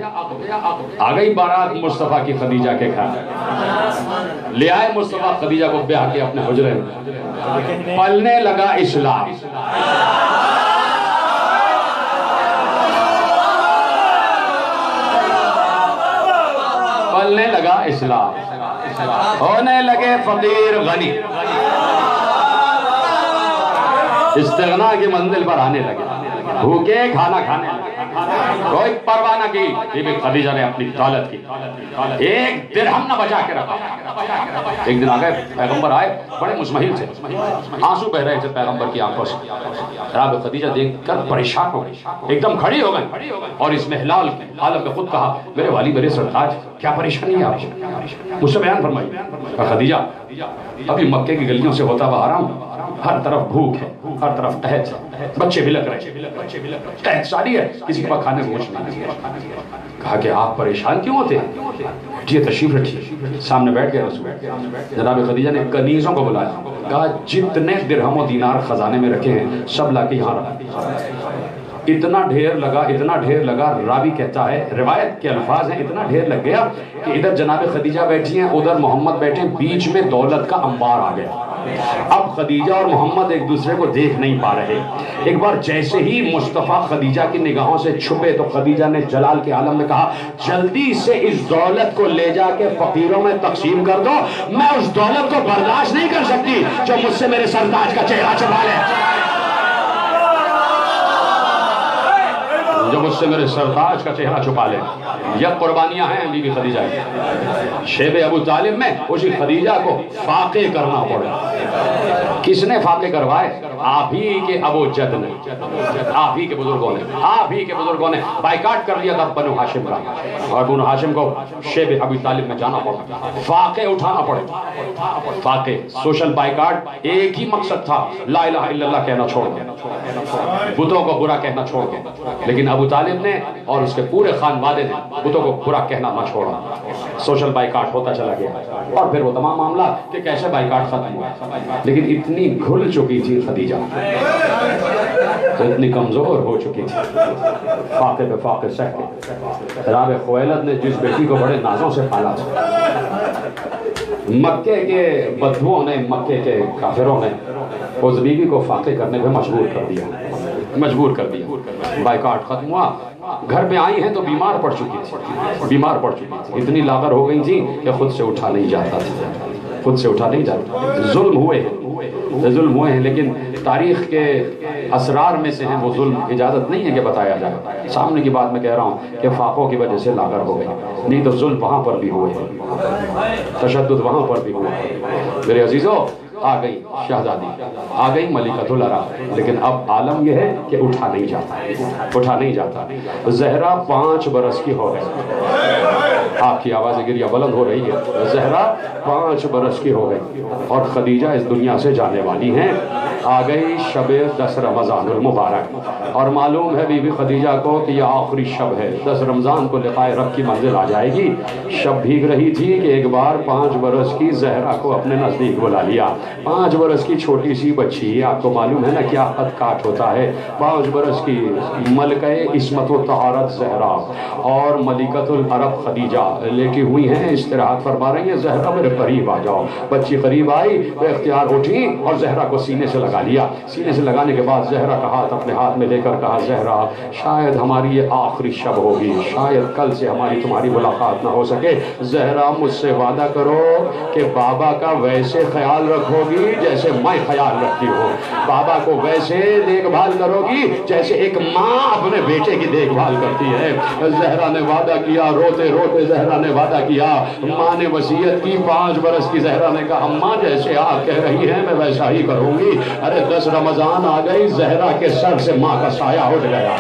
آ گئی بارات مصطفیٰ کی خدیجہ کے گھر، لے آئے مصطفیٰ خدیجہ کو بیاہ کے اپنے حجرے میں، پلنے لگا اسلام۔ پلنے لگا اسلام، ہونے لگے فقیر غنی، استغنا کی منزل پر آنے لگے، بھوکے کھانا کھانے لگے، کوئی پرواہ نہ کی۔ بی بی خدیجہ نے اپنی دولت کی ایک درہم نہ بچا کے رکھا۔ ایک دن آگئے پیغمبر آئے، بڑے مزمحل سے، آنسو بہ رہے تھے پیغمبر کی آنکھوں سے۔ جناب خدیجہ دیکھ کر پریشان ہو گئی، ایک دم کھڑی ہو گئی، اور اس میں حلال عالم نے خود کہا میرے والی میرے سرتاج کیا پریشانی ہے آپ کو؟ مجھ سے بیان فرمائی۔ خدیجہ ابھی مکے کی گلیوں سے ہوتا ہوا آ رہا ہوں، ہر طرف بھوک ہے، ہر طرف قحط ہے، بچے بلک رہے، قحط ساری ہے، کسی کو کھانے کو کچھ نہیں۔ کہا کہ آپ پریشان کیوں ہوتے ہیں؟ جی تشریف رکھیے۔ سامنے بیٹھ گئے رسول، جناب خدیجہ نے کنیزوں کو بلایا، کہا جتنے درہم و دینار خزانے میں رکھے ہیں سب لا کے یہاں رکھا۔ اتنا ڈھیر لگا، اتنا ڈھیر لگا، راوی کہتا ہے، روایت کے الفاظ ہیں، اتنا ڈھیر لگ گیا کہ ادھر جناب خدیجہ بیٹھی ہیں، ادھر محمد بیٹھے، بیچ میں دولت کا انبار آ گیا۔ اب خدیجہ اور محمد ایک دوسرے کو دیکھ نہیں پا رہے۔ ایک بار جیسے ہی مصطفیٰ خدیجہ کی نگاہوں سے چھپے تو خدیجہ نے جلال کے عالم میں کہا جلدی سے اس دولت کو لے جا کے فقیروں میں تقسیم کر دو، میں اس دولت کو برداشت نہیں کر سکتی جو مجھ سے میرے سرتاج کا چہرہ چھپا لے، جو مجھ سے میرے سرتاج کا چہرہ چھپا لے۔ یہ قربانیاں ہیں بی بی خدیجہ کی۔ شیب ابو طالب میں اسی خدیجہ کو فاقے کرنا پڑا۔ کس نے فاقے کروائے؟ آپ ہی کے ابو جد نے، آپ ہی کے بزرگوں نے، آپ ہی کے بزرگوں نے بائیکاٹ کر لیا تھا بنو ہاشم کا، اور بنو ہاشم کو شیب ابی طالب میں جانا پڑا، فاقے اٹھانا پڑے، فاقے، سوشل بائیکاٹ، ایک ہی مقصد تھا، لا الہ الا اللہ کہنا چھوڑ گئے، بتوں کو برا کہنا چھوڑ گئے، لیکن ابو طالب نے اور اس کے پورے خانوادے نے بتوں کو برا کہنا نہ چھوڑا، سوشل بائیکاٹ ہوتا چلا گیا، اور پھر وہ تمام معاملہ کہ کیسے بائیکاٹ ختم ہوا، لیکن اتنی گھل چکی تھی خدیجہ، اتنی کمزور ہو چکی تھی، فاقے پہ فاقے سہ کے، راب خویلد نے جس بیٹی کو بڑے نازوں سے پالا تھا، مکے کے بدبوؤں نے، مکے کے کافروں نے اس بیوی کو فاقے کرنے پہ مجبور کر دیا، مجبور کر دیا، بائیکاٹ ختم ہوا، گھر پہ آئی ہیں تو بیمار پڑ چکی تھی، بیمار پڑ چکی تھی، اتنی لاغر ہو گئی تھی کہ خود سے اٹھا نہیں جاتا تھا، خود سے اٹھا نہیں جاتا، ظلم ہوئے ہیں، ظلم ہوئے ہیں، لیکن تاریخ کے اسرار میں سے ہیں، وہ ظلم اجازت نہیں ہے کہ بتایا جائے، سامنے کی بات میں کہہ رہا ہوں کہ فاقوں کی وجہ سے لاغر ہو گئی، نہیں تو ظلم وہاں پر بھی ہوئے ہیں، تشدد وہاں پر بھی ہوئے ہیں، میرے عزیزو، آ گئی شہزادی، آ گئی ملکۃ العرب، لیکن اب عالم یہ ہے کہ اٹھا نہیں جاتا، اٹھا نہیں جاتا، زہرا 5 برس کی ہو گئی، آپ کی آواز گریہ بلند ہو رہی ہے، زہرا 5 برس کی ہو گئی، اور خدیجہ اس دنیا سے جانے والی ہیں، آ گئی شب 10 رمضان المبارک، اور معلوم ہے بی بی خدیجہ کو کہ یہ آخری شب ہے، 10 رمضان کو لقائے رب کی منزل آ جائے گی، شب بھیگ رہی تھی کہ ایک بار 5 برس کی زہرا کو اپنے نزدیک بلا لیا، 5 برس کی چھوٹی سی بچی، آپ کو معلوم ہے نا کیا قد کاٹ ہوتا ہے، 5 برس کی ملکہ عصمت و طہارت زہرا اور ملکۃ العرب خدیجہ لیٹی ہوئی ہیں، استراحت فرما رہی ہیں، زہرا میرے قریب آ جاؤ، بچی قریب آئی، وہ اختیار اٹھی اور زہرا کو سینے سے لگا لیا، سینے سے لگانے کے بعد زہرا کا ہاتھ اپنے ہاتھ میں لے کر کہا، زہرا شاید ہماری یہ آخری شب ہوگی، شاید کل سے ہماری تمہاری ملاقات نہ ہو سکے، زہرا مجھ سے وعدہ کرو کہ بابا کا ویسے خیال رکھو گی جیسے میں خیال رکھتی ہوں، بابا کو ویسے دیکھ بھال کرو گی جیسے ایک ماں اپنے بیٹے کی دیکھ بھال کرتی ہے۔ زہرا نے وعدہ کیا، روتے روتے زہرا نے وعدہ کیا، ماں نے وصیت کی، 5 برس کی زہرا نے کہا اماں جیسے آپ کہہ رہی ہیں میں ویسا ہی کروں گی۔ ارے 10 رمضان آ گئی، زہرا کے سر سے ماں کا سایہ اٹھ گیا،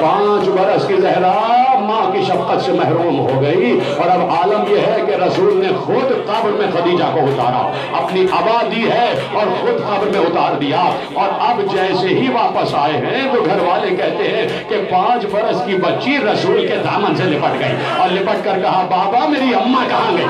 5 برس کی زہرا ماں کی شفقت سے محروم ہو گئی، اور اب عالم یہ ہے کہ رسول نے خود قبر میں خدیجہ کو اتارا، اپنی ابا دی ہے اور خود قبر میں اتار دیا، اور اب جیسے ہی واپس آئے ہیں تو گھر والے کہتے ہیں کہ 5 برس کی بچی رسول کے دامن سے لپٹ گئی، اور لپٹ کر کہا بابا میری اماں کہاں گئی،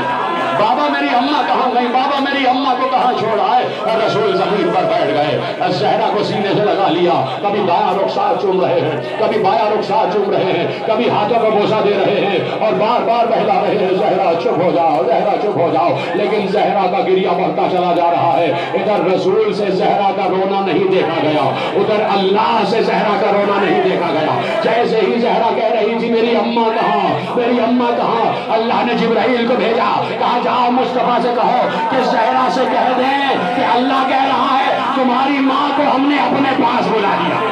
بابا میری اماں کہاں گئی، بابا میری اماں کو کہاں چھوڑا ہے، اور رسول زمین پر بیٹھ گئے، زہرا کو سینے سے لگا لیا، کبھی دایاں رخسار چوم رہے ہیں، کبھی بایاں رخسار چوم رہے ہیں، کبھی ہاتھوں کو بوسہ دے رہے ہیں، اور بار بار بہلا رہے ہیں زہرا چپ ہو جاؤ، زہرا چپ ہو جاؤ، لیکن زہرا کا گریہ بڑھتا چلا جا رہا ہے، ادھر رسول سے زہرا کا رونا نہیں دیکھا گیا، ادھر اللہ سے زہرا کا رونا نہیں دیکھا گیا، جیسے ہی زہرا کہہ رہی تھی میری اماں کہاں، میری اماں کہاں، اللہ نے جبرائیل کو بھیجا، کہا جاؤ مصطفیٰ سے کہو کہ زہرا سے کہہ دیں کہ اللہ کہہ رہا ہے تمہاری ماں کو ہم نے اپنے پاس بلا لیا،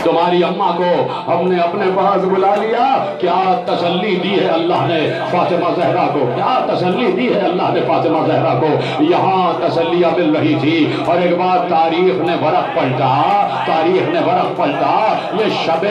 تمہاری اماں کو ہم نے اپنے پاس بلا لیا۔ کیا تسلی دی ہے اللہ نے فاطمہ زہرا کو، کیا تسلی دی ہے اللہ نے فاطمہ زہرا کو، یہاں تسلیہ مل رہی تھی، اور ایک بار تاریخ نے ورق پلٹا، تاریخ نے ورق پلٹا، یہ شب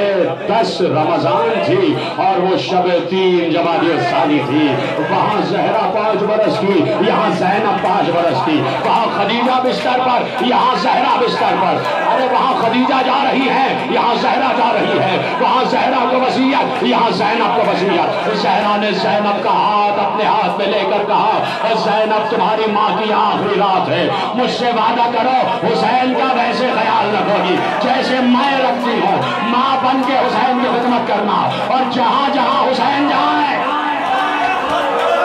10 رمضان تھی، اور وہ شب 3 جمادی الثانی تھی، وہاں زہرا 5 برس کی، یہاں زینب 5 برس کی، وہاں خدیجہ بستر پر، یہاں زہرا بستر پر، ارے وہاں خدیجہ جا رہی ہے، یہاں زہرا جا رہی ہے، وہاں زہرا کو وصیت، یہاں زینب کو وصیت۔ زہرا نے زینب کا ہاتھ اپنے ہاتھ میں لے کر کہا زینب تمہاری ماں کی آخری رات ہے، مجھ سے وعدہ کرو حسین کا ویسے خیال رکھو گی جیسے میں رکھتی ہوں، ماں بن کے حسین کی خدمت کرنا، اور جہاں جہاں حسین جائے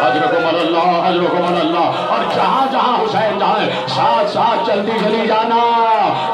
اجرکم اللہ، اجرکم اللہ، اور جہاں جہاں حسین جائے ساتھ ساتھ چلتی چلی جانا۔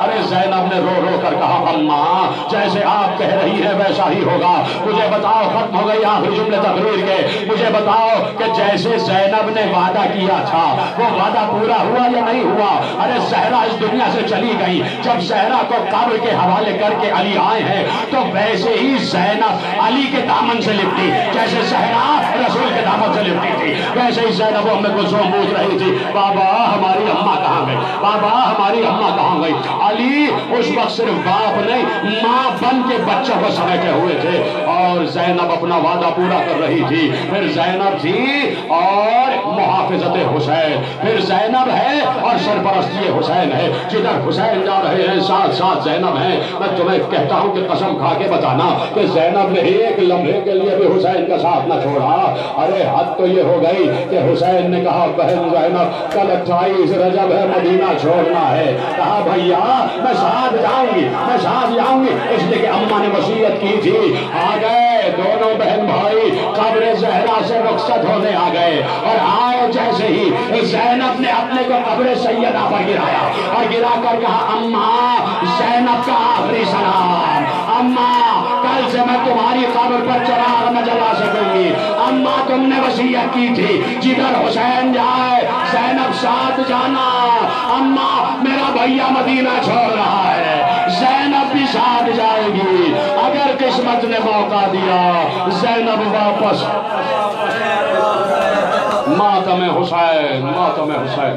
ارے زینب زینب نے رو رو کر کہا اماں جیسے آپ کہہ رہی ہے ویسا ہی ہوگا. مجھے بتاؤ, ختم ہو گئی آخری جملے تقریر کے, مجھے بتاؤ کہ جیسے زینب نے وعدہ کیا تھا وہ وعدہ پورا ہوا یا نہیں ہوا؟ ارے زہرا اس دنیا سے چلی گئی, جب زہرا کو قبر کے حوالے کر کے علی آئے ہیں تو ویسے ہی زینب علی کے دامن سے لپٹی, جیسے زہرا رسول کے دامن سے لپٹی تھی ویسے ہی زینب ام کلثوم پوچھ رہی تھی بابا ہماری اماں کہاں گئی, بابا ہماری اماں کہاں گئی. علی اس وقت صرف باپ نہیں ماں بن کے بچوں کو سمیٹے ہوئے تھے اور زینب اپنا وعدہ پورا کر رہی تھی. پھر زینب تھی اور محافظت حسین, پھر زینب ہے اور سرپرستی حسین ہے. جدھر حسین جا رہے ہیں ساتھ ساتھ زینب ہیں. میں تمہیں کہتا ہوں کہ قسم کھا کے بتانا کہ زینب نے ایک لمحے کے لیے بھی حسین کا ساتھ نہ چھوڑا. ارے حد تو یہ ہو گئی کہ حسین نے کہا بہن زینب کل 28 رجب ہے, مدینہ چھوڑنا ہے. کہا بھیا میں ساتھ جاؤں گی, میں ساتھ جاؤں گی, اس لیے کہ اماں نے وصیت کی تھی. آ گئے دونوں بہن بھائی قبر زہرا سے رخصت ہونے آ گئے اور آئے جیسے ہی زینب نے اپنے کو قبر سیدہ پر گرایا اور گرا کر کہا اماں زینب کا آخری سلام, اماں کل سے میں تمہاری قبر پر چراغ نہ جلا سکوں گی. اماں تم نے وصیت کی تھی جدھر حسین جائے زینب ساتھ جانا. اماں میرا بھیا مدینہ چھوڑ رہا ہے, زینب بھی ساتھ جائے گی. اگر قسمت نے موقع دیا زینب واپس. ماتم حسین, ماتم حسین.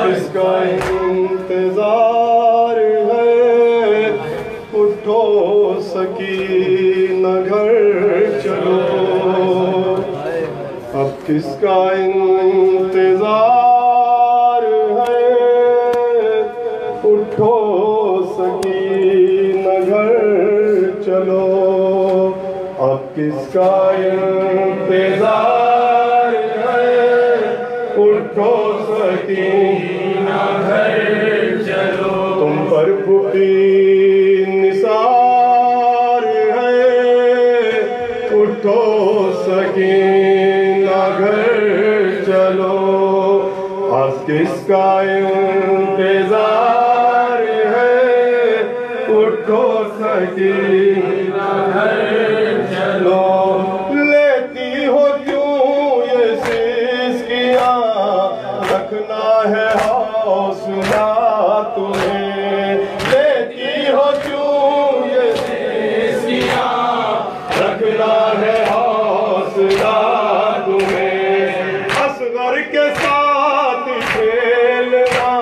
اس کا انتظار ہے, اٹھو سکینہ گھر چلو. اب کس کا انتظار ہے, اٹھو سکینہ گھر چلو. اب کس کا انتظار ہے, اٹھو سکینہ گھر چلو. تم پر بھوکی نثار ہے, اٹھو سکینہ گھر چلو. اب کس کا انتظار ہے, اٹھو سکینہ گھر چلو. لیتی ہو کیوں یہ سسکیاں, رکھنا ہے حوصلہ تمہیں. لیتی ہو کیوں یہ سسکیاں, رکھنا ہے حوصلہ تمہیں. اصغر کے ساتھ کھیلنا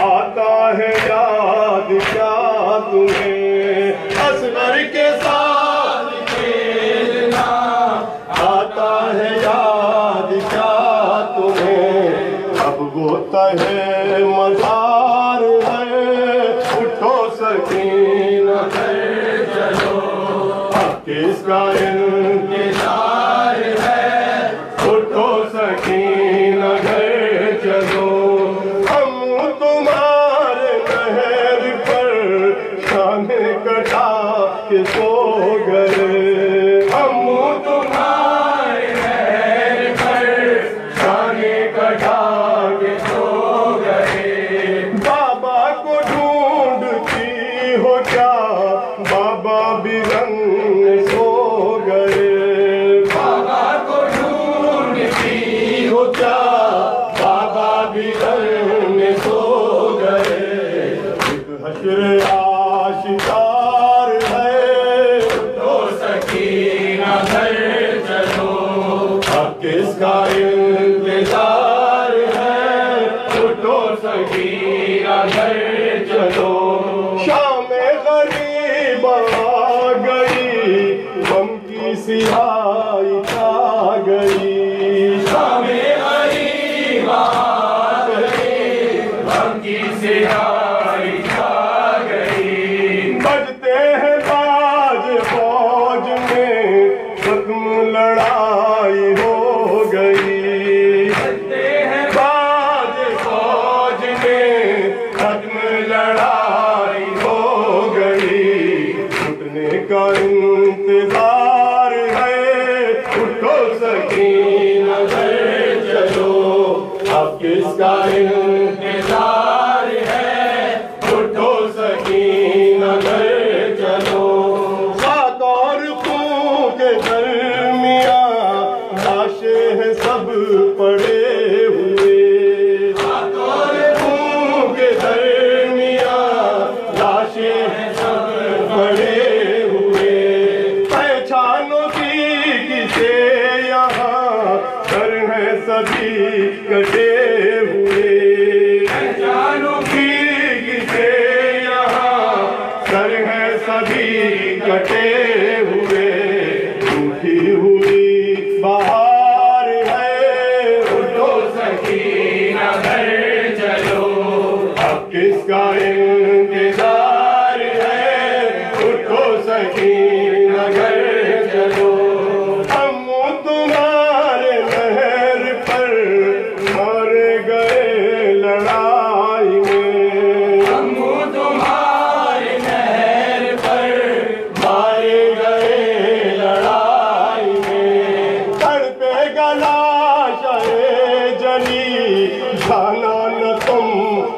آتا ہے یاد کیا تمہیں. اصغر کے ساتھ کھیلنا آتا ہے یاد کیا تمہیں. اب وہ تہے مزار ہے, اٹھو سکینہ گھر چلو. اب کس کا انتظار ہے, اٹھو سکینہ گھر چلو. ہم تمہارے نہر پر شان کٹا کے سو گئے. ہم تمہارے نہر پر شان کٹا کے سو گئے. بابا کو ڈھونڈتی ہو کیا, بابا بھی رنگ سو گئے. بابا کو ڈھونڈتی ہو کیا, بابا بھی رنگ سو گئے. ایک حشر آشکار ہے, اٹھو سکینہ گھر چلو. اب کس کا انتظار ہے, اٹھو سکینہ گھر چلو. شام غریب آ گئی, غم کی سیاہی چھا گئی. شام غریب آ گئی, غم کی سیاہی